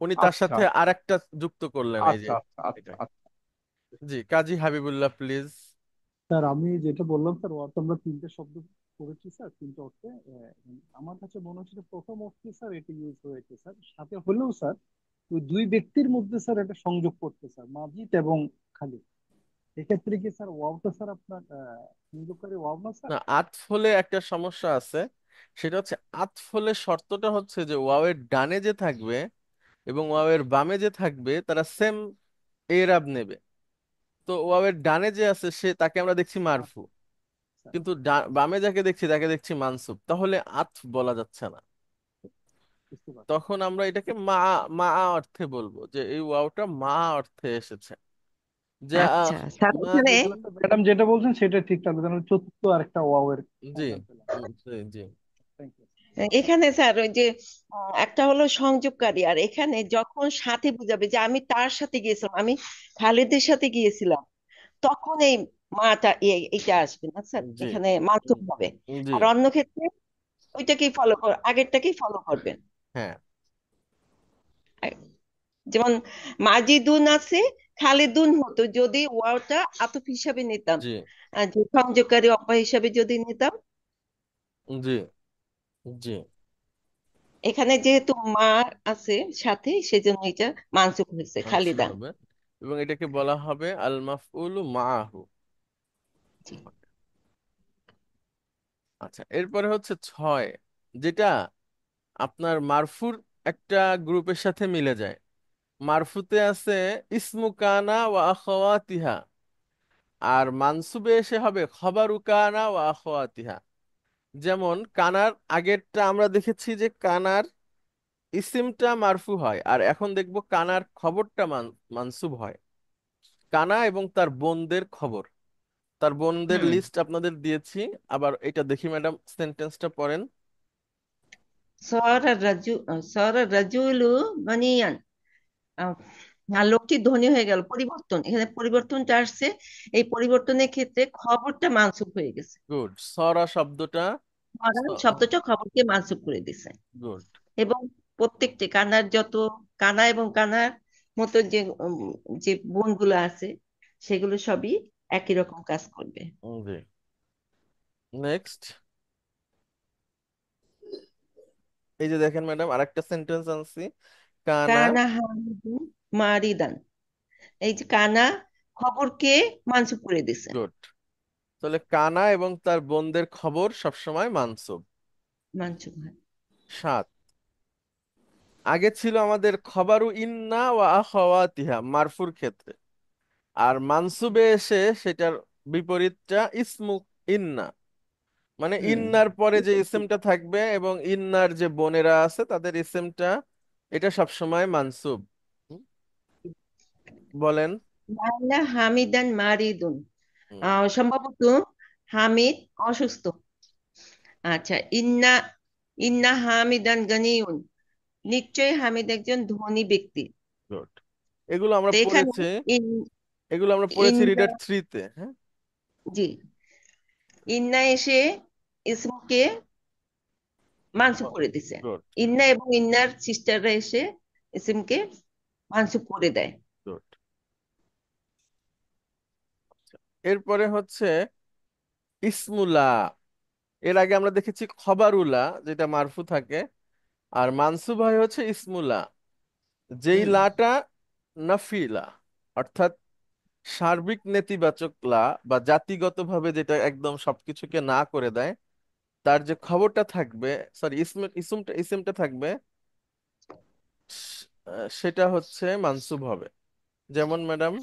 উনি তার আচ্ছা সাথে আরেকটা যুক্ত করলেন, এই যে আচ্ছা আচ্ছা আচ্ছা এটাই। আচ্ছা। জি, কাজী হাবিবুল্লাহ প্লিজ। স্যার আমি যেটা বললাম স্যার, ওয়াও তো আমরা 3টে শব্দ করেছি স্যার, 3টে অর্থে। আমার কাছে মনে হচ্ছে যে প্রথম অর্থে স্যার এটা ইউজ হয়েছে স্যার, সাথে হলেও স্যার ওই দুই ব্যক্তির মধ্যে স্যার এটা সংযোগ করতে স্যার, মাজিদ এবং খালিদ। এক্ষেত্রে কি স্যার ওয়াওটা স্যার আপনার সংযোগকারী ওয়াও না স্যার? না, আতফ হলে একটা সমস্যা আছে, সেটা হচ্ছে আতফ হলে শর্তটা হচ্ছে যে ওয়াওয়ের ডানে যে থাকবে এবং ওয়াওয়ের বামে যে থাকবে তারা সেম এরাব নেবে। তো ওয়াওয়ের ডানে যে আছে সে, তাকে আমরা দেখছি মারফু, আচ্ছা, কিন্তু আচ্ছা, বামে যাকে দেখছি তাকে দেখছি মানসুব, তাহলে আতফ বলা যাচ্ছে না। বুঝতে পারছি। তখন আমরা এটাকে মা, মা অর্থে বলবো, যে এই ওয়াওটা মা অর্থে এসেছে। যা আচ্ছা স্যার, এখানে মাজিদুন। ম্যাডাম যেটা বলছেন সেটা ঠিক থাকবে, কারণ চতুর্থ আরেকটা ওয়াও এর জি, সন্ধান পেলাম। জি জি। Thank you. এখানে স্যার ওই যে একটা হলো সংযোগকারী, আর এখানে যখন সাথে বুঝাবে যে আমি তার সাথে গিয়েছিলাম, আমি খালেদের সাথে গিয়েছিলাম, তখন এই মাটা এইটা আসবে না স্যার, জি এখানে মানসুব হবে। জি। আর অন্য ক্ষেত্রে ওইটাকেই ফলো কর, আগেরটাকেই ফলো করবেন। হ্যাঁ, যেমন মাজিদুন আছে, খালিদুন হতো যদি ওয়াওটা আতফ হিসাবে নিতাম, জি আর যে সংযোগকারী অব্যয় হিসাবে যদি নিতাম। জি জি। এখানে যেহেতু মা আছে সাথে, সেজন্য এটা মানসুখ হয়েছে মানসুব খালিদান। হবে এবং এটাকে বলা হবে আল মাফউলু মাআহু। জি। আচ্ছা, এরপরে হচ্ছে 6, যেটা আপনার মারফুর একটা গ্রুপের সাথে মিলে যায়। মারফুতে আছে ইসমু কানা ওয়া আখাওয়াতিহা, আর মানসুবে এসে হবে খবরু কানা ওয়া আখাওয়াতিহা। যেমন কানার আগেরটা আমরা দেখেছি যে কানার ইসিমটা মারফু হয়, আর এখন দেখব কানার খবরটা মানসুব হয়। কানা এবং তার বোনদের খবর, তার বোনদের হুম। লিস্ট আপনাদের দিয়েছি। আবার এটা দেখি ম্যাডাম, সেন্টেন্সটা পড়েন। সরা রাজু সরা রাজুলু মানিয়ান। আহ, আর লোকটি ধনী হয়ে গেল, পরিবর্তন, এখানে পরিবর্তনটা আসছে। এই পরিবর্তনের ক্ষেত্রে খবরটা মানসুব হয়ে গেছে। গুড। সরা শব্দটা শব্দটা খবরকে মানসুব করে দিছে। গুড। এবং প্রত্যেকটি কানার যত কানা এবং কানার মতো যে যে গুণগুলো আছে, সেগুলো সবই একই রকম কাজ করবে। জি। নেক্সট, এই যে দেখেন ম্যাডাম, আরেকটা সেন্টেন্স আনছি, কানা। কানা হামিদুন মারিদান। এই যে কানা খবরকে মানসুব করে দিছে। গুড। তাহলে কানা এবং তার বোনদের খবর সবসময় মানসুব। মানসুব হয়। 7, আগে ছিল আমাদের খবরু ইন্না ওয়া আখাওয়াতিহা মারফুর ক্ষেত্রে, আর মানসুবে এসে সেটার বিপরীতটা ইসমু ইন্না। মানে হুম। ইন্নার পরে যে ইসিমটা থাকবে এবং ইন্নার যে বোনেরা আছে তাদের ইসিমটা, এটা সবসময় মানসুব। হুম, বলেন। লাইলা হামিদান মারিদুন। হুম, সম্ভবত হামিদ অসুস্থ। আচ্ছা, ইন্না ইন্না হামিদান গানিউন। নিশ্চয়ই হামিদ একজন ধনী ব্যক্তি। গুড। এগুলো আমরা তো এখানে পড়েছি, ইন এগুলো আমরা পড়েছি ইন্না, রিডার 3-তে। হ্যাঁ, জি, ইন্না এসে ইসমকে মানসুব করে দিছে। গুড ইন্না এবং ইন্নার সিস্টাররা এসে ইসমকে মানসুব করে দেয়। গুড। এরপরে হচ্ছে ইসমুলা। এর আগে আমরা দেখেছি খবরুলা, যেটা মারফু থাকে, আর মানসুব হয় হচ্ছে ইসমুলা, যেই হুম। লাটা নাফিলা, অর্থাৎ সার্বিক নেতিবাচক লা, বা জাতিগতভাবে যেটা একদম সবকিছুকে না করে দেয়, তার যে খবরটা থাকবে, সরি ইসমটা থাকবে, সেটা হচ্ছে মানসুব হবে। যেমন ম্যাডাম,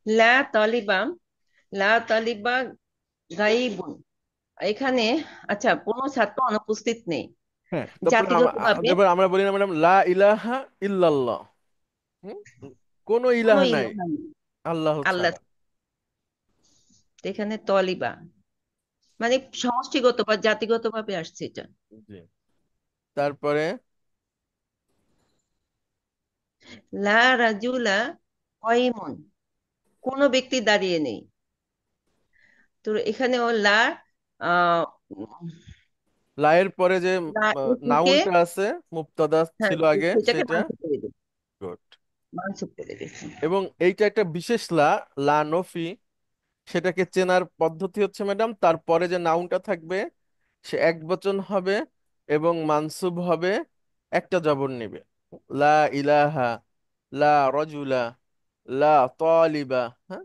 লা তালিবা, লা তালিবা গাইবুন। এখানে আচ্ছা, কোনো ছাত্র অনুপস্থিত নেই হ্যাঁ, তারপরে জাতিগতভাবে। এবার আমরা বলি না ম্যাডাম, লা ইলাহা ইল্লাল্লাহ। হুম? কোনো কোনো ইলাহা নাই ইলাহা নেই আল্লাহ আল্লাহ। ছাড়া। এখানে তলিবা মানে সমষ্টিগত বা জাতিগতভাবে আসছে এটা। জি। তারপরে লা রাজুলা কয়িমুন। কোনো ব্যক্তি দাঁড়িয়ে নেই। তো এখানে ও লা আহ লায়ের পরে যে লা ইসমকে, নাউনটা আছে, মুবতাদা হ্যাঁ, ছিল আগে, সেটাকে সেটা। মানসুব করে দিবে। গুড। মানসুব করে দিয়েছে। এবং এইটা একটা বিশেষ লা, লা নফি। সেটাকে চেনার পদ্ধতি হচ্ছে ম্যাডাম, তারপরে যে নাউনটা থাকবে সে এক বচন হবে এবং মানসুব হবে, একটা জবর নিবে। লা ইলাহা, লা রজুলা, লা তালিবা। হ্যাঁ,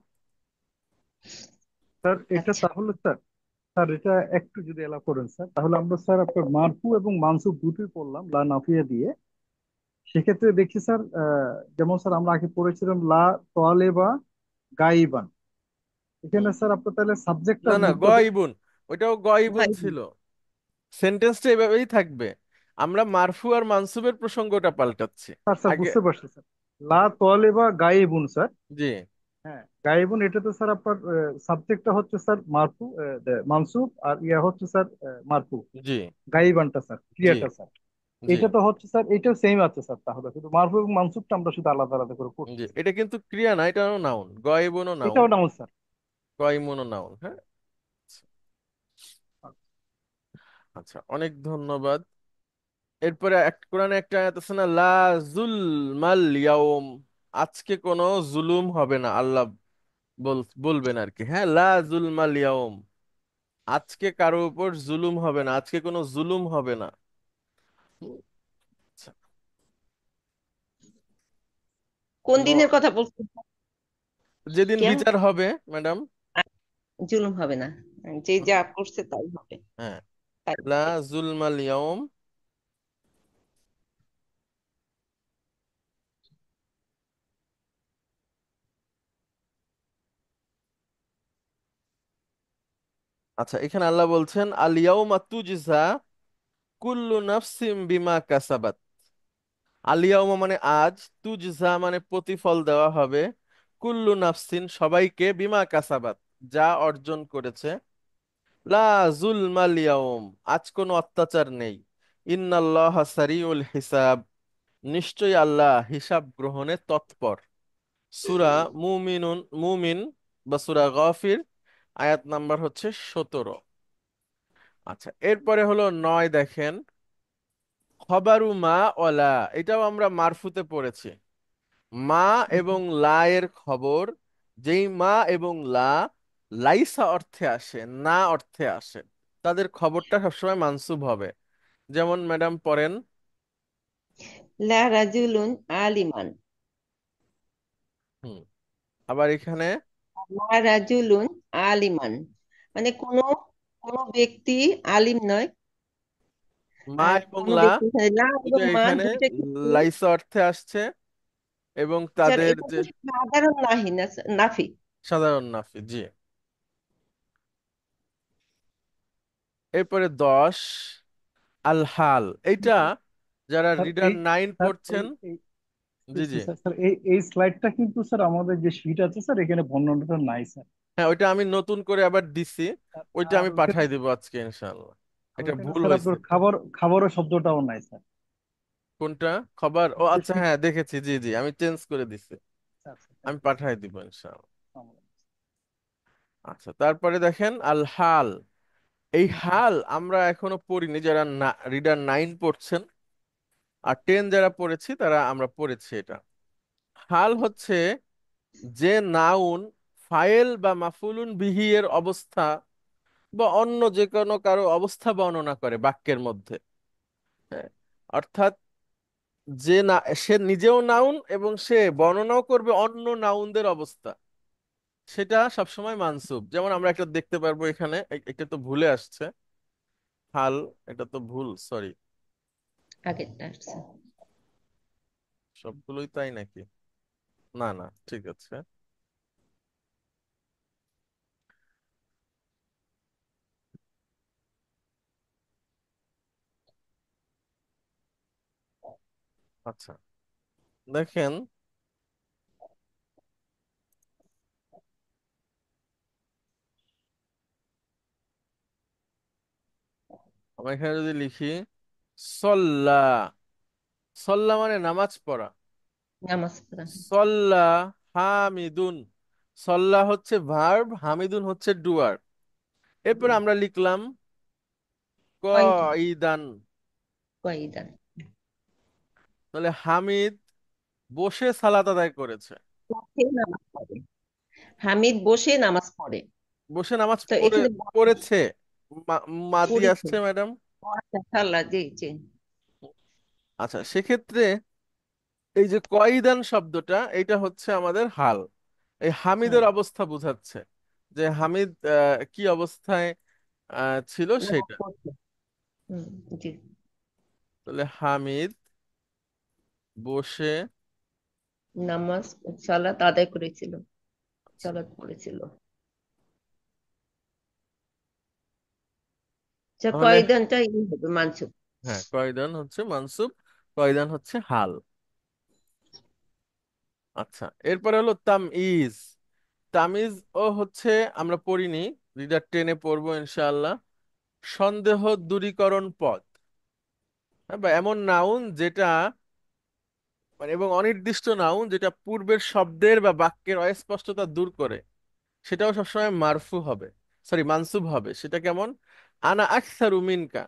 স্যার এটা আচ্ছা, তাহলে স্যার, স্যার এটা একটু যদি এলা করেন স্যার, তাহলে আমরা স্যার আপনার মারফু এবং মানসুব দুটোই পড়লাম লা নাফিয়া দিয়ে। সেক্ষেত্রে দেখি স্যার, যেমন স্যার আমরা আগে পড়েছিলাম লা তোয়ালেবা গাইবান। এখানে হুম। স্যার আপনার তাহলে সাবজেক্ট না আর না, মুবতাদা। গয়বুন, ওইটাও গয়বুন গাইবুন। ছিল। সেন্টেন্সটা এভাবেই থাকবে, আমরা মারফু আর মানসুবের প্রসঙ্গটা পাল্টাচ্ছি। স্যার স্যার আগে, বুঝতে পারছি স্যার। লা তোয়ালেবা গাইবুন স্যার। জি হ্যাঁ, গাইবুন এটাতে স্যার আপনার সাবজেক্টটা হচ্ছে স্যার মারফু, মানসুব, আর ইয়া হচ্ছে স্যার মারফু। জি গাইবানটা স্যার, জি ক্রিয়াটা স্যার। জি এটা তো হচ্ছে স্যার, এটাও সেম আছে স্যার, তাহলে শুধু মারফু এবং মানসুবটা আমরা শুধু আলাদা আলাদা করে জি। পড়তেছি। এটা কিন্তু ক্রিয়া না, এটা নাউন, গয়বুনও নাউন, এটাও নাউন স্যার। কয়মুনও নাউন। হ্যাঁ, আচ্ছা, অনেক ধন্যবাদ। এরপরে কোরআনে একটা আয়াত আছে না, লা জুলমাল ইয়াউম, আজকে কোনো জুলুম হবে না, আল্লাহ বলবেন আর কি। হ্যাঁ, লা জুলমাল ইয়াউম, আজকে কারো উপর জুলুম হবে না, আজকে কোনো জুলুম হবে না। আচ্ছা, কোন ন- দিনের কথা বলছেন? যেদিন কেন বিচার হবে ম্যাডাম। জুলুম হবে না? যে যা করছে তাই হবে। হ্যাঁ, তাই লা হবে। জুলমাল ইয়াউম। আচ্ছা, এখানে আল্লাহ বলছেন আল ইয়াউমা তুজজা কুল্লু নাফসিম বিমা কাসাবাত। আল ইয়াউমা মানে আজ, তুজজা মানে প্রতিফল দেওয়া হবে, কুল্লু নাফসিন সবাইকে, বিমা কাসাবাত যা অর্জন করেছে, লা জুলমাল ইয়াউম আজ কোনো অত্যাচার নেই, ইন্নাল্লাহা সারিউল হিসাব নিশ্চয়ই আল্লাহ হিসাব গ্রহণে তৎপর। সূরা মুমিন বা সূরা গাফির, আয়াত নাম্বার হচ্ছে 17। আচ্ছা, এরপরে হলো 9, দেখেন খবারু মা ওলা, এটাও আমরা মারফুতে পড়েছি। মা এবং লা এর খবর, যেই মা এবং লা লাইসা অর্থে আসে, না অর্থে আসে, তাদের খবরটা সবসময় মানসুব হবে। যেমন ম্যাডাম পড়েন। লা রাজুলুন আলিমান। হুম, আবার এখানে লা রাজুলুন আলিমান মানে কোনো কোনো ব্যক্তি আলিম নয়। মা আর এবং কোনো লা ব্যক্তি লা দুটো এবং মা এখানে দুইটা কিন্তু লাইসা অর্থে আসছে, এবং স্যার তাদের এটা যে তো সাধারণ নাহি না, নাফি। সাধারণ নাফি, জি। এরপরে 10 আল হাল, এইটা যারা স্যার রিডার এই 9 স্যার পড়ছেন। এই জি জি, স্যার স্যার এই স্লাইডটা কিন্তু স্যার আমাদের যে শীট আছে স্যার এখানে বর্ণনাটা নাই স্যার। হ্যাঁ, ওইটা আমি নতুন করে আবার দিছি, ওইটা আর আমি ওখানে পাঠাই দিব আজকে ইনশাআল্লাহ। এটা ওখানে ভুল স্যার হয়েছে। আপনার খাবারের শব্দটাও নাই স্যার। কোনটা? খবর? ও আমাদের আচ্ছা, শীট। হ্যাঁ দেখেছি, জি জি, আমি চেঞ্জ করে দিছি, আচ্ছা আচ্ছা, আমি থ্যাংক ইউ পাঠাই দিব ইনশাআল্লাহ। স্যার। আচ্ছা, তারপরে দেখেন আল হাল, এই হাল আমরা এখনো পড়িনি, যারা রিডার 9 পড়ছেন, আর 10 যারা পড়েছি তারা আমরা পড়েছি এটা। হাল হচ্ছে যে নাউন ফাইল বা মাফুলুন বিহি এর অবস্থা বা অন্য যে কোনো কারো অবস্থা বর্ণনা করে বাক্যের মধ্যে। হ্যাঁ, অর্থাৎ যে না, সে নিজেও নাউন এবং সে বর্ণনাও করবে অন্য নাউনদের অবস্থা, সেটা সবসময় মানসুব। যেমন আমরা একটা দেখতে পারবো এখানে, এটা তো ভুলে আসছে, হাল, এটা তো ভুল, সরি। আগেরটা আসছে। সবগুলোই তাই নাকি? না না, ঠিক আছে। আচ্ছা, দেখেন আমরা এখানে যদি লিখি সল্লা, সল্লা মানে নামাজ পড়া। নামাজ পড়া। সল্লা হামিদুন, সল্লা হচ্ছে ভার্ব, হামিদুন হচ্ছে ডুয়ার। এরপর আমরা লিখলাম কয়টা? কইদান, কয়টা? তাহলে হামিদ বসে সালাত আদায় করেছে। বসে নামাজ পড়ে। হামিদ বসে নামাজ পড়ে। বসে নামাজ তো পড়ে এখানে পড়েছে, মাদি পড়েছে। আসছে ম্যাডাম। ও আচ্ছা, সাল্লাহ, জি জি। আচ্ছা, সেক্ষেত্রে এই যে কয়দান শব্দটা, এটা হচ্ছে আমাদের হাল, এই হামিদের হুম, অবস্থা বোঝাচ্ছে, যে হামিদ কি অবস্থায় ছিল নামাজ সেটা। পড়ছে। হুম, জি। তাহলে হামিদ বসে, নামাজ সালাত আদায় করেছিল, আচ্ছা, সালাত পড়েছিল। আচ্ছা, তাহলে কয়দানটা হবে মানসুব। হ্যাঁ, কয়দান হচ্ছে মানসুব, কয়দান হচ্ছে হাল। আচ্ছা, এরপরে হলো তামইজ। তামিজ ও হচ্ছে, আমরা পড়িনি, রিডার 10-এ পড়বো ইনশাআল্লাহ। সন্দেহ দূরীকরণ পদ, হ্যাঁ, বা এমন নাউন যেটা মানে, এবং অনির্দিষ্ট নাউন যেটা পূর্বের শব্দের বা বাক্যের অস্পষ্টতা দূর করে, সেটাও সবসময় মারফু হবে, সরি মানসুব হবে। সেটা কেমন? আনা আকসারু মিনকা,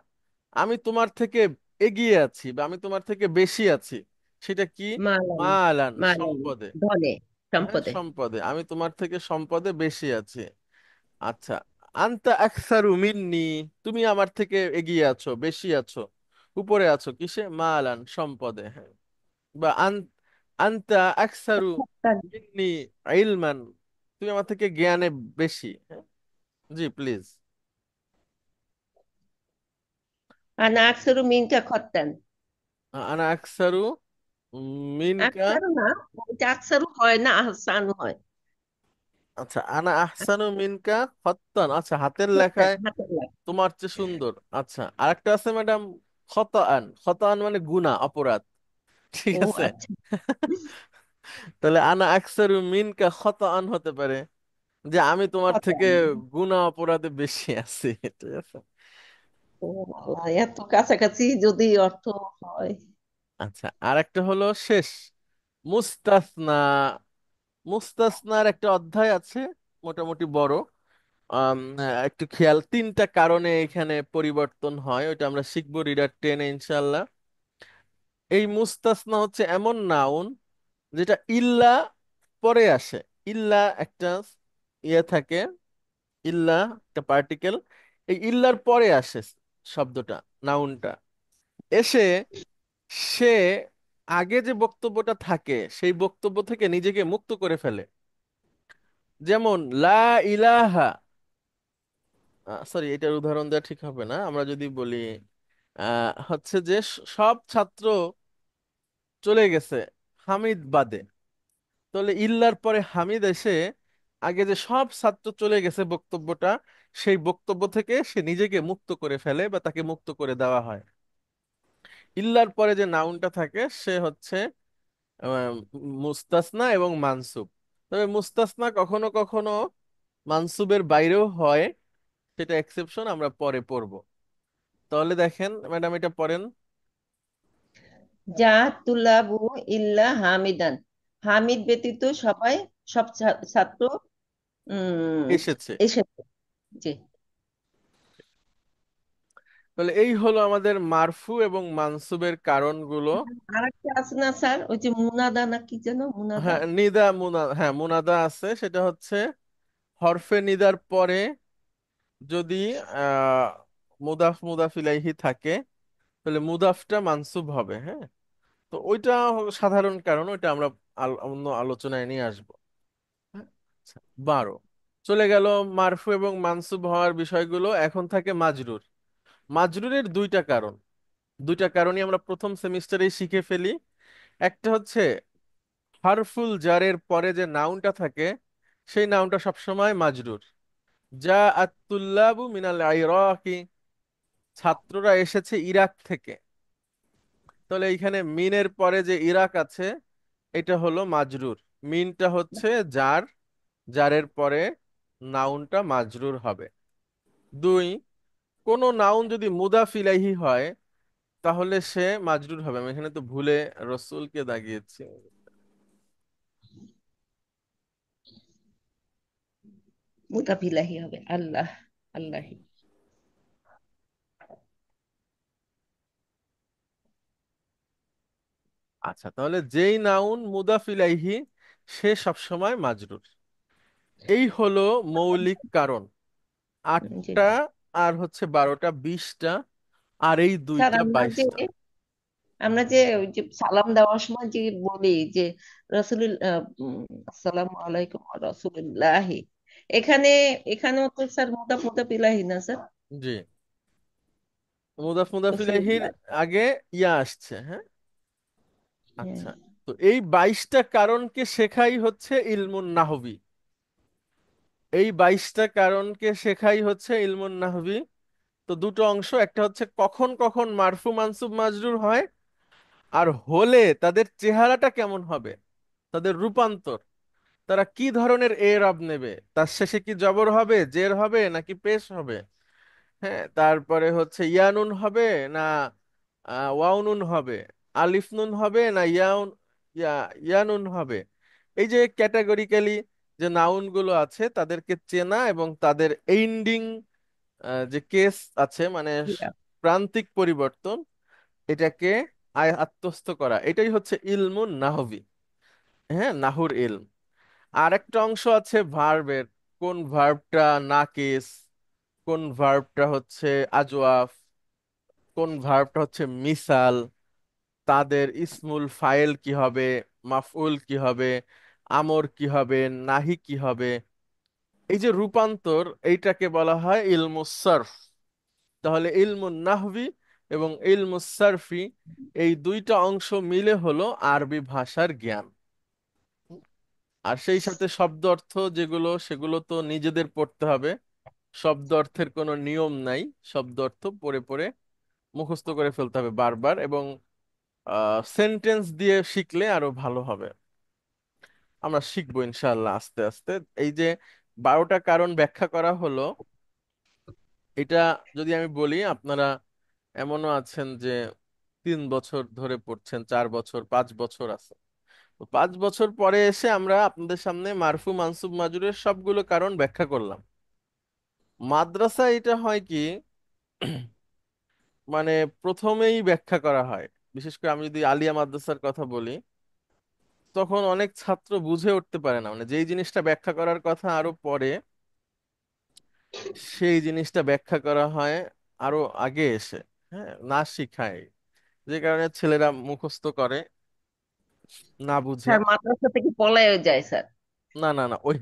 আমি তোমার থেকে এগিয়ে আছি বা আমি তোমার থেকে বেশি আছি, সেটা কি? মালান। মালান, মালান, সম্পদে। ধনে, হ্যাঁ, সম্পদে। সম্পদে আমি তোমার থেকে সম্পদে বেশি আছি। আচ্ছা, আনতা আকসারু মিন্নি, তুমি আমার থেকে এগিয়ে আছো, বেশি আছো, উপরে আছো কিসে? মালান, সম্পদে। হ্যাঁ, বা আনতা আকসারু মিন্নি ইলমান, তুমি আমার থেকে জ্ঞানে বেশি। হ্যাঁ, জি প্লিজ। আনা আকসারু মিনকা খত্তান। আনা আকসারু মিনকা। আকসারু না, এটা আকসারু হয় না, আহসানু হয়। আচ্ছা, আনা আহসানু মিনকা খত্তান, আচ্ছা হাতের খত্তান, লেখায় হাতের লেখা। তোমার চেয়ে সুন্দর। আচ্ছা, আরেকটা আছে ম্যাডাম, খতাআন। খতাআন মানে গুনাহ, অপরাধ। ঠিক ও আছে। আচ্ছা। তাহলে আনা আকসারু মিনকা খতাআন হতে পারে যে আমি তোমার থেকে খত্তান। গুনাহ অপরাধে বেশি আছি। ঠিক আছে। ও আল্লাহ, এত কাছাকাছি যদি অর্থ হয়। আচ্ছা, আরেকটা হলো শেষ, মুস্তাসনা। মুস্তাসনার একটা অধ্যায় আছে, মোটামুটি বড়। একটু খেয়াল, তিনটা কারণে এখানে পরিবর্তন হয়, ওইটা আমরা শিখবো রিডার 10-এ ইনশাল্লাহ। এই মুস্তাসনা হচ্ছে এমন নাউন যেটা ইল্লা পরে আসে। ইল্লা একটা থাকে, ইল্লা একটা পার্টিকেল, এই ইল্লার পরে আসে শব্দটা, নাউনটা এসে সে আগে যে বক্তব্যটা থাকে সেই বক্তব্য থেকে নিজেকে মুক্ত করে ফেলে। যেমন লা ইলাহা, সরি এটার উদাহরণ দেওয়া ঠিক হবে না, আমরা যদি বলি হচ্ছে যে সব ছাত্র চলে গেছে হামিদ বাদে, তাহলে ইল্লার পরে হামিদ এসে আগে যে সব ছাত্র চলে গেছে বক্তব্যটা, সেই বক্তব্য থেকে সে নিজেকে মুক্ত করে ফেলে বা তাকে মুক্ত করে দেওয়া হয়। ইল্লার পরে যে নাউনটা থাকে সে হচ্ছে আহ, মুস্তাসনা এবং মানসুব। তবে মুস্তাসনা কখনো কখনো মানসুবের বাইরেও হয়, সেটা এক্সেপশন, আমরা পরে পড়ব। তাহলে দেখেন ম্যাডাম, এটা পড়েন। যা তুলাবু ইল্লা হামিদান। হামিদ ব্যতীত সবাই, সব ছাত্র উম এসেছে। এসেছে। জি। তাহলে এই হলো আমাদের মারফু এবং মানসুবের কারণগুলো। আরেকটা আছে না স্যার, ওই যে মুনাদা না কি যেন, মুনাদা। হ্যাঁ, নিদা মুনা, হ্যাঁ মুনাদা আছে, সেটা হচ্ছে হরফে নিদার পরে যদি আহ মুদাফ ইলাইহি থাকে, তাহলে মুদাফটা মানসুব হবে। হ্যাঁ, তো ওইটা সাধারণ কারণ, ওইটা আমরা অন্য আলোচনায় নিয়ে আসবো। হ্যাঁ, আচ্ছা, 12 চলে গেল মারফু এবং মানসুব হওয়ার বিষয়গুলো। এখন থাকে মাজরুর। মাজরুরের দুইটা কারণ, দুইটা কারণই আমরা প্রথম সেমিস্টারেই শিখে ফেলি। একটা হচ্ছে হারফুল জারের পরে যে নাউনটা থাকে সেই নাউনটা সবসময় মাজরুর। যা আতুল্লাবু মিনাল ইরাকি, ছাত্ররা এসেছে ইরাক থেকে। তাহলে এইখানে মিনের পরে যে ইরাক আছে এটা হলো মাজরুর। মিনটা হচ্ছে জার, জারের পরে নাউনটা মাজরুর হবে। দুই, কোন নাউন যদি মুদাফ ইলাইহি হয় তাহলে সে মাজরুর হবে। আমি এখানে তো ভুলে রসুলকে দাগিয়েছি। মুতাফিলাহি হবে, আল্লাহ, আল্লাহ। আচ্ছা, তাহলে যেই নাউন মুদাফ ইলাইহি সে সবসময় মাজরুর। এই হলো মৌলিক কারণ। জি। 8টা আর হচ্ছে 12টা, 20টা, আর এই স্যার, দুইটা আমরা যে 22টা। আমরা যে ওই যে সালাম দেওয়ার সময় যে বলি যে রসুল, আসসালামু আলাইকুম রসুলিল্লাহি, এখানে এখানেও তো স্যার মুতাফিলাহি না স্যার? জি, মুদাফ ইলাইহির রসুলিল্লাহ। আগে ইয়া আসছে। হ্যাঁ, হ্যাঁ। আচ্ছা, তো এই 22টা কারণকে শেখাই হচ্ছে ইলমুন নাহবি। এই 22টা কারণকে শেখাই হচ্ছে ইলমুন নাহবি। তো দুটো অংশ, একটা হচ্ছে কখন কখন মারফু মানসুব মাজরুর হয়, আর হলে তাদের চেহারাটা কেমন হবে, তাদের রূপান্তর, তারা কি ধরনের এরাব নেবে, তার শেষে কি জবর হবে, জের হবে নাকি পেশ হবে। হ্যাঁ, তারপরে হচ্ছে ইয়ানুন হবে না ওয়াউনুন হবে, আলিফ নুন হবে না ইয়া ইয়ানুন হবে। এই যে ক্যাটাগরিক্যালি যে নাউন গুলো আছে তাদেরকে চেনা এবং তাদের এন্ডিং যে কেস আছে, মানে প্রান্তিক পরিবর্তন, এটাকে আত্মস্থ করা, এটাই হচ্ছে ইলমুন নাহবি। হ্যাঁ, নাহুর ইলম। আর একটা অংশ আছে ভার্বের, কোন ভার্বটা নাকিস, কোন ভার্বটা হচ্ছে আজওয়াফ, কোন ভার্বটা হচ্ছে মিসাল, তাদের ইসমুল ফাইল কি হবে, মাফউল কি হবে, আমর কি হবে, নাহি কি হবে। এই যে রূপান্তর, এইটাকে বলা হয় ইলমুস সারফ। তাহলে ইলমুন নাহভি এবং ইলমুস সারফি, এই দুইটা অংশ মিলে হলো আরবি ভাষার জ্ঞান। আর সেই সাথে শব্দ অর্থ যেগুলো, সেগুলো তো নিজেদের পড়তে হবে। শব্দ অর্থের কোনো নিয়ম নাই, শব্দ অর্থ পড়ে পড়ে মুখস্থ করে ফেলতে হবে বারবার, এবং সেন্টেন্স দিয়ে শিখলে আরো ভালো হবে। আমরা শিখবো ইনশাআল্লাহ আস্তে আস্তে। এই যে 12টা কারণ ব্যাখ্যা করা হলো, এটা যদি আমি বলি, আপনারা এমনও আছেন যে 3 বছর ধরে পড়ছেন, 4 বছর, 5 বছর আছে। তো 5 বছর পরে এসে আমরা আপনাদের সামনে মারফু মানসুব মাজরুরের সবগুলো কারণ ব্যাখ্যা করলাম। মাদ্রাসা এটা হয় কি, মানে প্রথমেই ব্যাখ্যা করা হয়। বিশেষ করে আমি যদি আলিয়া মাদ্রাসার কথা বলি, তখন অনেক ছাত্র বুঝে উঠতে পারে না, মানে যেই জিনিসটা ব্যাখ্যা করার কথা আরো পরে, সেই জিনিসটা ব্যাখ্যা করা হয় আরো আগে এসে। হ্যাঁ, না শিখায়, যে কারণে ছেলেরা মুখস্থ করে না বুঝে। স্যার মাদ্রাসা থেকে পলায়ও যায় স্যার। না না না, ওই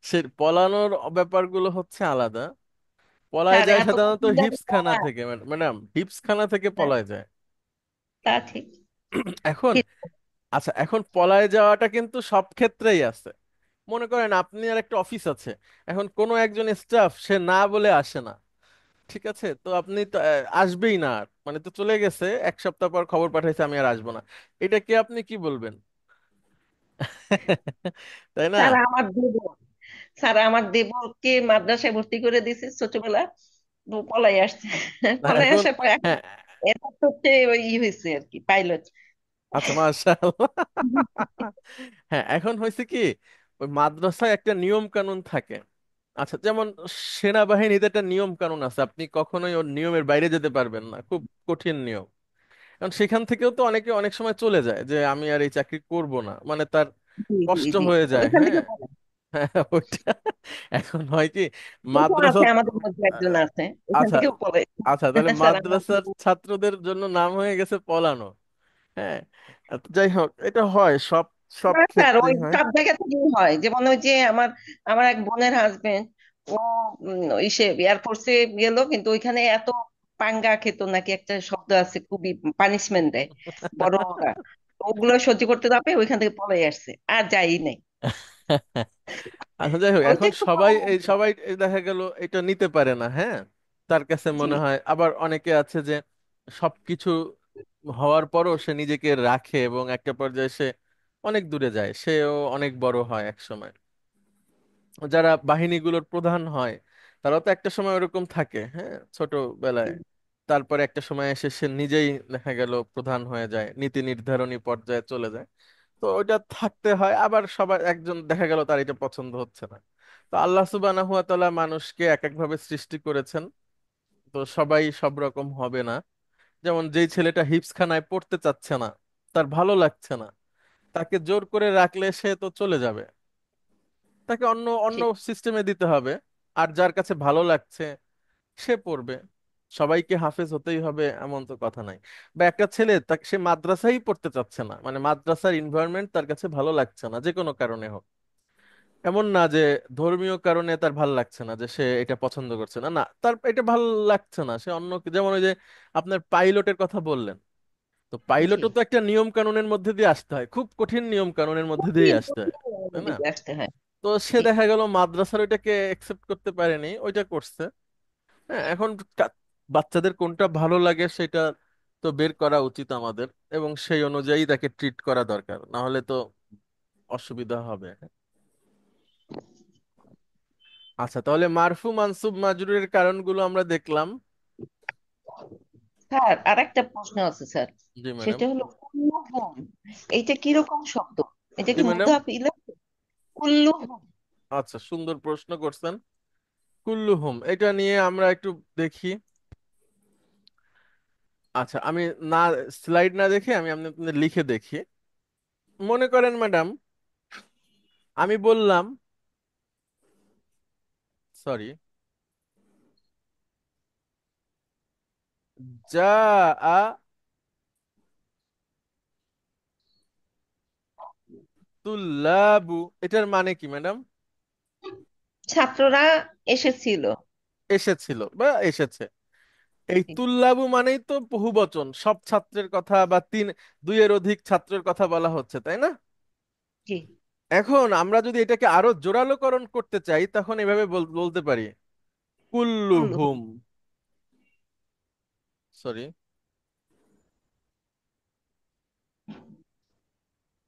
সে পলানোর ব্যাপারগুলো হচ্ছে আলাদা। পলায় স্যার যায় এত সাধারণত কঠিন লাগে হিপস খানা পড়া। থেকে, ম্যাডাম, হিপস খানা থেকে হ্যাঁ, পলায় যায়। তা ঠিক। এখন, ঠিক। আচ্ছা, এখন পলায় যাওয়াটা কিন্তু সব ক্ষেত্রেই আছে। মনে করেন আপনি আর একটা অফিস আছে, এখন কোনো একজন স্টাফ সে না বলে আসে না, ঠিক আছে, তো আপনি তো আসবেই না আর, মানে তো চলে গেছে, 1 সপ্তাহ পর খবর পাঠাইছে আমি আর আসবো না, এটাকে আপনি কি বলবেন? তাই না? স্যার আমার দেবরকে মাদ্রাসায় ভর্তি করে দিয়েছে ছোটবেলা, ও পলাই আসছে। না, পলাই এখন, আসার পর এখন হ্যাঁ, এটা হচ্ছে ওই হয়েছে আর কি, পাইলট। আচ্ছা, মাশাআল্লাহ। হ্যাঁ, এখন হয়েছে কি, ওই মাদ্রাসায় একটা নিয়ম কানুন থাকে। আচ্ছা, যেমন সেনাবাহিনীতে একটা নিয়ম কানুন আছে, আপনি কখনোই ওর নিয়মের বাইরে যেতে পারবেন না, খুব কঠিন নিয়ম। কারণ সেখান থেকেও তো অনেকে অনেক সময় চলে যায় যে আমি আর এই চাকরি করব না, মানে তার জি জি কষ্ট জি, হয়ে যায়। ওইখান হ্যাঁ, থেকে পড়ে। হ্যাঁ, ওইটা এখন হয় কি, কিন্তু মাদ্রাসা, আছে, আমাদের মধ্যে একজন আছে ওইখান আচ্ছা, থেকেও পড়ে। আচ্ছা, তাহলে স্যার আমার মাদ্রাসার ছাত্রদের জন্য নাম হয়ে গেছে পলানো। হ্যাঁ, যাই হোক, এটা হয় সব সব না স্যার, ওই ক্ষেত্রেই হয়। সব জায়গা থেকেই হয়। যেমন ওই যে আমার আমার এক বোনের হাজবেন্ড, ও ইসে এয়ারফোর্সে গেল, কিন্তু ওইখানে এত পাঙ্গা খেত নাকি, একটা শব্দ আছে, খুবই পানিশমেন্ট দেয় বড়রা। ওগুলো সহ্য করতে যাবে, ওইখান থেকে পলাই আসছে, আর যাই নাই। আচ্ছা, যাই হোক, ওইটা এখন একটু সবাই পলাই এই আসছে। সবাই এই দেখা গেল এটা নিতে পারে না। হ্যাঁ, তার কাছে জি। মনে হয়, আবার অনেকে আছে যে সবকিছু হওয়ার পরও সে নিজেকে রাখে এবং একটা পর্যায়ে সে অনেক দূরে যায়, সেও অনেক বড় হয় এক সময়। যারা বাহিনীগুলোর প্রধান হয়, তারাও তো একটা সময় ওরকম থাকে, হ্যাঁ, ছোটবেলায়। তারপরে একটা সময় এসে সে নিজেই দেখা গেল প্রধান হয়ে যায়, নীতি নির্ধারণী পর্যায়ে চলে যায়। তো ওইটা থাকতে হয়, আবার সবার একজন দেখা গেল তার এটা পছন্দ হচ্ছে না। তো আল্লাহ সুবহানাহু ওয়া তাআলা মানুষকে এক এক ভাবে সৃষ্টি করেছেন, তো সবাই সব রকম হবে না। যেমন যেই ছেলেটা হিপসখানায় পড়তে চাচ্ছে না, তার ভালো লাগছে না, তাকে জোর করে রাখলে সে তো চলে যাবে, তাকে অন্য অন্য ঠিক। সিস্টেমে দিতে হবে। আর যার কাছে ভালো লাগছে সে পড়বে। সবাইকে হাফেজ হতেই হবে এমন তো কথা নাই। বা একটা ছেলে, তাকে সে মাদ্রাসায় পড়তে চাচ্ছে না, মানে মাদ্রাসার এনভায়রনমেন্ট তার কাছে ভালো লাগছে না, যে কোনো কারণে হোক। এমন না যে ধর্মীয় কারণে তার ভালো লাগছে না যে সে এটা পছন্দ করছে না, না, তার এটা ভালো লাগছে না, সে অন্য যেমন ওই যে আপনার পাইলটের কথা বললেন, তো জি। পাইলটও তো একটা নিয়ম কানুনের মধ্যে দিয়ে আসতে হয়, খুব কঠিন নিয়ম কানুনের মধ্যে দিয়ে কঠিন আসতে হয়, তাই কঠিন না? দিকে আসতে হয়। তো সে জি। দেখা গেল মাদ্রাসার ওইটাকে একসেপ্ট করতে পারেনি, ওইটা করছে। হ্যাঁ, এখন বাচ্চাদের কোনটা ভালো লাগে সেটা তো বের করা উচিত আমাদের, এবং সেই অনুযায়ী তাকে ট্রিট করা দরকার, না হলে তো অসুবিধা হবে। আচ্ছা, তাহলে মারফু মানসুব মাজরুরের কারণগুলো আমরা দেখলাম। স্যার আরেকটা প্রশ্ন আছে স্যার। জি ম্যাডাম। সেটা হলো কুল্লুহুম, এইটা কিরকম শব্দ? এটা জি কি ম্যাডাম। মুদাফ ইলাইহি? কুল্লুহুম। আচ্ছা, সুন্দর প্রশ্ন করছেন। কুল্লুহুম, এটা নিয়ে আমরা একটু দেখি। আচ্ছা, আমি না স্লাইড না দেখে আমি আপনাদের লিখে দেখি। মনে করেন ম্যাডাম, আমি বললাম, সরি, যা আ তুল্লাবু, এটার মানে কি ম্যাডাম? ছাত্ররা এসেছিল। এসেছিল বা এসেছে। এই তুল্লাবু মানেই তো বহুবচন, সব ছাত্রের কথা বা দুইয়ের অধিক ছাত্রের কথা বলা হচ্ছে, তাই না? জি। এখন আমরা যদি এটাকে আরো জোরালোকরণ করতে চাই তখন এভাবে বলতে পারি, কুল্লু। কুল্লুহুম, সরি,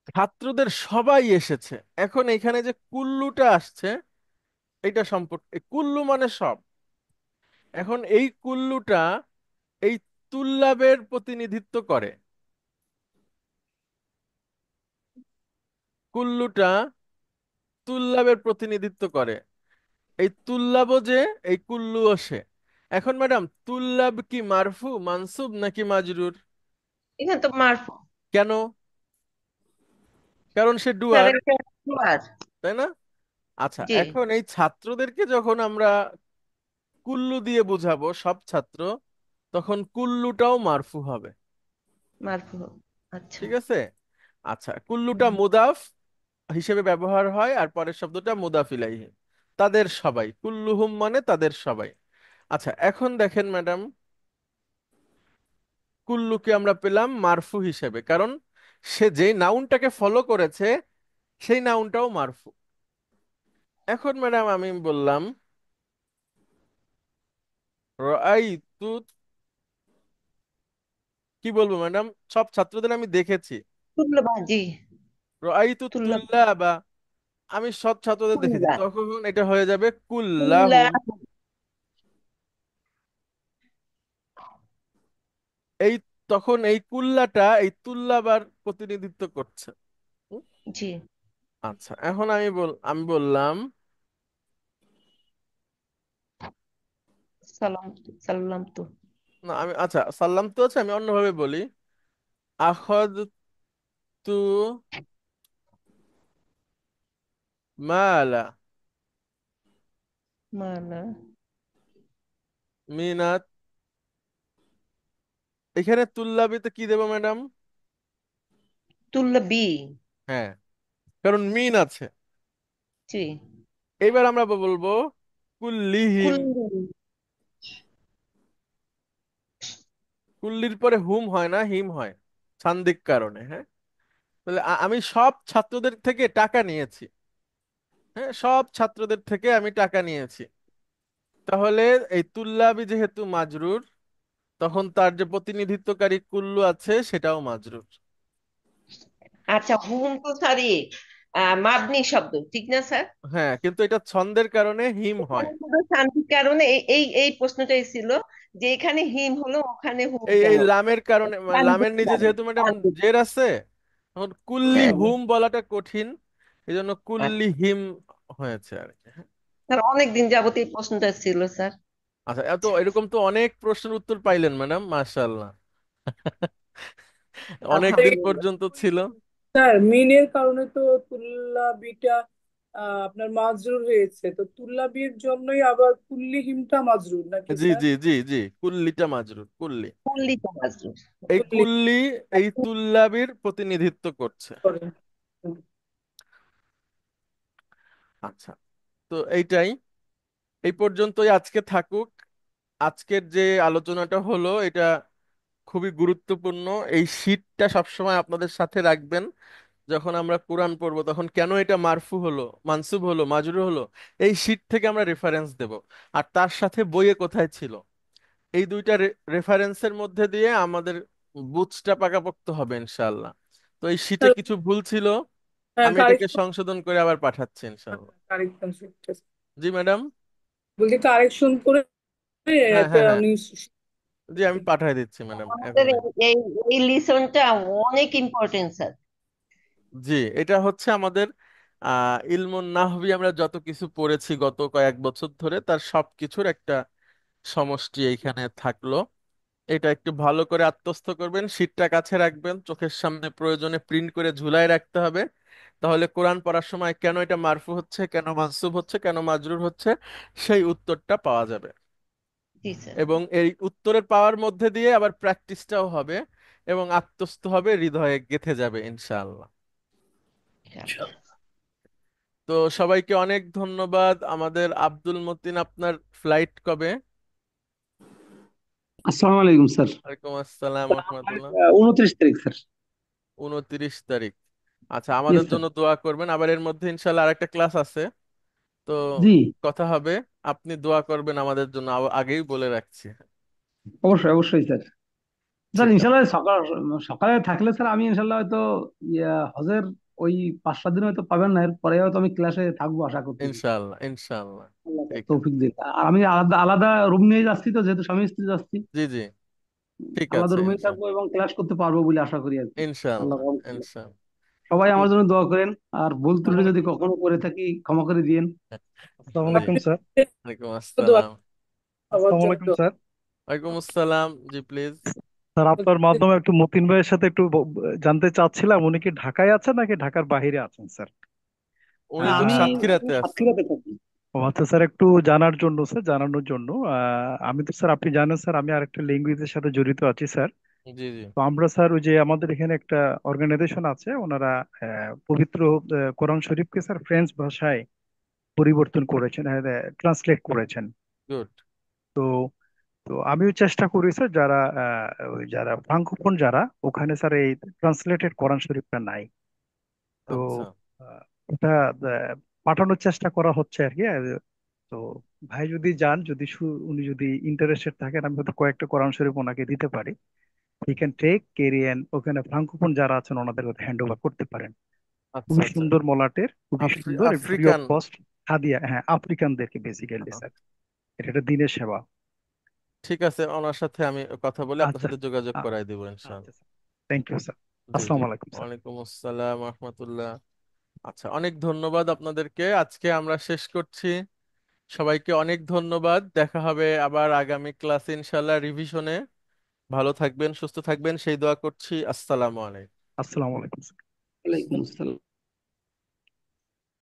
ছাত্রদের সবাই এসেছে। এখন এখানে যে কুল্লুটা আসছে, এটা সম্পর্কে, কুল্লু মানে সব। এখন এই কুল্লুটা এই তুল্লাবের প্রতিনিধিত্ব করে। কুল্লুটা তুল্লাবের প্রতিনিধিত্ব করে। এই তুল্লাবও যে, এই কুল্লুও সে। এখন ম্যাডাম, তুল্লাব কি মারফু মানসুব নাকি মাজরুর? এখানে তো মারফু। কেন? কারণ সে স্যার ডুয়ার, এটা ডুয়ার। তাই না? আচ্ছা, জি। এখন এই ছাত্রদেরকে যখন আমরা কুল্লু দিয়ে বুঝাবো, সব ছাত্র, তখন কুল্লুটাও মারফু হবে। মারফু। আচ্ছা। ঠিক আছে। আচ্ছা, কুল্লুটা মুদাফ হিসেবে ব্যবহার হয়, আর পরের শব্দটা মুদাফ ইলাইহি। তাদের সবাই, কুল্লুহুম মানে তাদের সবাই। আচ্ছা, এখন দেখেন ম্যাডাম, কুল্লুকে আমরা পেলাম মারফু হিসেবে, কারণ সে যেই নাউনটাকে ফলো করেছে সেই নাউনটাও মারফু। এখন ম্যাডাম আমি বললাম, রাআইতু, কি বলবো ম্যাডাম, সব ছাত্রদের আমি দেখেছি। তুল্লবা। জি। রাআইতু তুল্লাব। তুল্লাবা, আমি সব ছাত্রদের দেখেছি, তুল্লা। তখন এটা হয়ে যাবে তুল্লা। কুল্লাহুম। এই, তখন এই কুল্লাটা এই তুল্লাবার প্রতিনিধিত্ব করছে। হুম? জি। আচ্ছা, এখন আমি বললাম, সালাম। সাল্লাম তো। না আমি, আচ্ছা সাল্লাম তো আছে, আমি অন্যভাবে বলি, আখাদ তু মালা মানা। মিনাত, এখানে তুল্লাবিতে কি দেবো ম্যাডাম? তুল্লাবি। হ্যাঁ, কারণ মিন আছে। জি। এবার আমরা বলবো কুল্লিহিম। কুল্লু। কুল্লির পরে হুম হয় না, হিম হয়, সান্দিক কারণে। হ্যাঁ, তাহলে আমি সব ছাত্রদের থেকে টাকা নিয়েছি। হ্যাঁ, সব ছাত্রদের থেকে আমি টাকা নিয়েছি। তাহলে এই তুল্লাবি যেহেতু মাজরুর, তখন তার যে প্রতিনিধিত্বকারী কুল্লু আছে সেটাও মাজরুর। আচ্ছা, হুম তো স্যার মাবনি শব্দ, ঠিক না স্যার? হ্যাঁ, কিন্তু এটা ছন্দের কারণে হিম হয়। এখানে শুধু শান্তির কারণে এই এই এই প্রশ্নটাই ছিল যে এখানে হিম হলো ওখানে হুম এই কেন? এই লামের কারণে, লামের শান্তির নিচে কারণে, যেহেতু ম্যাডাম শান্তির। জের আছে, তখন কুল্লি হ্যাঁ। হুম বলাটা কঠিন, এই জন্য কুল্লি আচ্ছা হিম হয়েছে আর কি। হ্যাঁ। স্যার, অনেকদিন যাবত এই প্রশ্নটা ছিল স্যার। আচ্ছা, এত এরকম তো অনেক প্রশ্নের উত্তর পাইলেন ম্যাডাম, মাশাআল্লাহ। অনেক দিন আলহামদুলিল্লাহ। পর্যন্ত ছিল। স্যার মিনের কারণে তো তুল্লাবিটা আপনার মাজরুর হয়েছে, তো তুল্লাবির জন্যই আবার কুল্লিহিমটা মাজরুর নাকি জি স্যার? জি জি জি, কুল্লিটা মাজরুর, কুল্লি। পল্লিত মাজরুর। এই কুল্লি কুল্লি এই তুল্লাবির প্রতিনিধিত্ব করছে। করে। আচ্ছা, তো এইটাই, এই পর্যন্তই আজকে থাকুক। আজকের যে আলোচনাটা হলো এটা খুবই গুরুত্বপূর্ণ। এই শীটটা সবসময় আপনাদের সাথে রাখবেন। যখন আমরা কোরআন পড়বো তখন কেন এটা মারফু হলো, মানসুব হলো, মাজরুর হলো, এই শীট থেকে আমরা রেফারেন্স দেব। আর তার সাথে বইয়ে কোথায় ছিল, এই দুইটা রেফারেন্সের মধ্যে দিয়ে আমাদের বুঝটা পাকাপোক্ত হবে ইনশাআল্লাহ। তো এই শীটে স্যার, কিছু ভুল ছিল, হ্যাঁ আমি এটাকে কারেকশন, সংশোধন করে আবার পাঠাচ্ছি ইনশাআল্লাহ। কারেকশন জি ম্যাডাম। বলছি কারেকশন করে হ্যাঁ একটা হ্যাঁ হ্যাঁ, নিউজ। জি আমি পাঠিয়ে দিচ্ছি ম্যাডাম আমাদের এখনই। এই এই লিসনটা অনেক ইম্পর্টেন্ট স্যার। জি, এটা হচ্ছে আমাদের ইলমুন নাহবি, আমরা যত কিছু পড়েছি গত কয়েক বছর ধরে তার সবকিছুর একটা সমষ্টি এইখানে থাকলো। এটা একটু ভালো করে আত্মস্থ করবেন, শীটটা কাছে রাখবেন, চোখের সামনে প্রয়োজনে প্রিন্ট করে ঝুলায় রাখতে হবে। তাহলে কোরআন পড়ার সময় কেন এটা মারফু হচ্ছে, কেন মানসুব হচ্ছে, কেন মাজরুর হচ্ছে, সেই উত্তরটা পাওয়া যাবে। জি স্যার। এবং এই উত্তরের পাওয়ার মধ্যে দিয়ে আবার প্র্যাকটিসটাও হবে এবং আত্মস্থ হবে, হৃদয়ে গেঁথে যাবে ইনশাআল্লাহ। তো সবাইকে অনেক ধন্যবাদ। আমাদের আব্দুল মতিন, আপনার ফ্লাইট কবে? আসসালামু আলাইকুম স্যার। ওয়ালাইকুম আসসালাম রহমতুল্লাহ। 29 তারিখ স্যার। 29 তারিখ। আচ্ছা, জি আমাদের স্যার। জন্য দোয়া করবেন। আবার এর মধ্যে ইনশাল্লাহ আরেকটা ক্লাস আছে, তো জি, কথা হবে। আপনি দোয়া করবেন আমাদের জন্য, আগেই বলে রাখছি। অবশ্যই অবশ্যই স্যার। স্যার ঠিক আছে, ইনশাল্লাহ সকাল সকালে থাকলে স্যার আমি ইনশাল্লাহ হয়তো হজের ওই 5-7 দিন হয়তো পাবেন না, এর পরে হয়তো আমি ক্লাসে থাকবো আশা করতেছি। ইনশাআল্লাহ ইনশাআল্লাহ। আল্লাহ ঠিক আছে, তৌফিক দিন। আর আমি আলাদা আলাদা রুম নিয়ে যাচ্ছি, তো যেহেতু স্বামী স্ত্রী যাচ্ছি, জি জি, ঠিক আলাদা আছে, রুমেই থাকবো ইনশাআল্লাহ এবং ক্লাস করতে পারবো বলে আশা করি আর কি। আল্লাহ ইনশাআল্লাহ রহম করলে। ইনশাআল্লাহ। সবাই আমার ঠিক। জন্য দোয়া করেন। আর ভুল ত্রুটি যদি কখনো করে থাকি ক্ষমা করে দিয়েন। আসসালামু জি, আলাইকুম স্যার। ওয়ালাইকুম দোয়া আসসালাম। সবার আসসালামু জন্য আলাইকুম দোয়া। স্যার। ওয়ালাইকুম আসসালাম, জি প্লিজ। স্যার আপনার মাধ্যমে একটু মতিন ভাইয়ের সাথে একটু জানতে চাচ্ছিলাম, উনি কি ঢাকায় আছেন নাকি ঢাকার বাইরে আছেন স্যার? উনি তো আমি সাতক্ষীরাতে আছেন। সাতক্ষীরাতে থাকি। ও আচ্ছা স্যার, একটু জানার জন্য স্যার, জানানোর জন্য আমি তো স্যার, আপনি জানেন স্যার, আমি আরেকটা ল্যাঙ্গুয়েজের সাথে জড়িত আছি স্যার। জি জি, তো আমরা স্যার ওই যে আমাদের এখানে একটা অর্গানাইজেশন আছে, ওনারা পবিত্র কোরআন শরীফকে স্যার ফ্রেঞ্চ ভাষায় পরিবর্তন করেছেন, ট্রান্সলেট করেছেন। গুড। তো তো আমিও চেষ্টা করি স্যার, যারা ওই যারা ফ্রাঙ্কোফোন যারা ওখানে স্যার এই ট্রান্সলেটেড কোরআন শরীফটা নাই। তো আচ্ছা আহ, ওটা পাঠানোর চেষ্টা করা হচ্ছে আর কি। তো ভাই যদি যান, যদি উনি যদি ইন্টারেস্টেড থাকেন, আমি হয়তো কয়েকটা কোরআন শরীফ ওনাকে দিতে পারি। হি ক্যান টেক কেরিয়ান, ওখানে ফ্রাঙ্কোফোন যারা আছেন ওনাদের হ্যান্ড ওভার করতে পারেন। আচ্ছা খুবই আচ্ছা। সুন্দর মলাটের, খুবই সুন্দর, ফ্রি অফ আফ্রিকান। কস্ট। হাদিয়া, হ্যাঁ, আফ্রিকানদেরকে বেসিক্যালি স্যার, এটা একটা দিনের সেবা। ঠিক আছে, ওনার সাথে আমি কথা বলে আপনার আচ্ছা। সাথে যোগাযোগ আ- করাই দেবো আচ্ছা ইনশাআল্লাহ। Sir, thank you sir. জি জি, আসসালামু আলাইকুম স্যার। ওয়ালাইকুম আসসালাম রহমতুল্লাহ। আচ্ছা, অনেক ধন্যবাদ আপনাদেরকে, আজকে আমরা শেষ করছি। সবাইকে অনেক ধন্যবাদ, দেখা হবে আবার আগামী ক্লাসে ইনশাআল্লাহ রিভিশনে। ভালো থাকবেন, সুস্থ থাকবেন, সেই দোয়া করছি। আসসালামু আলাইকুম। আসসালামু আলাইকুম স্যার। ওয়ালাইকুম আসসালাম।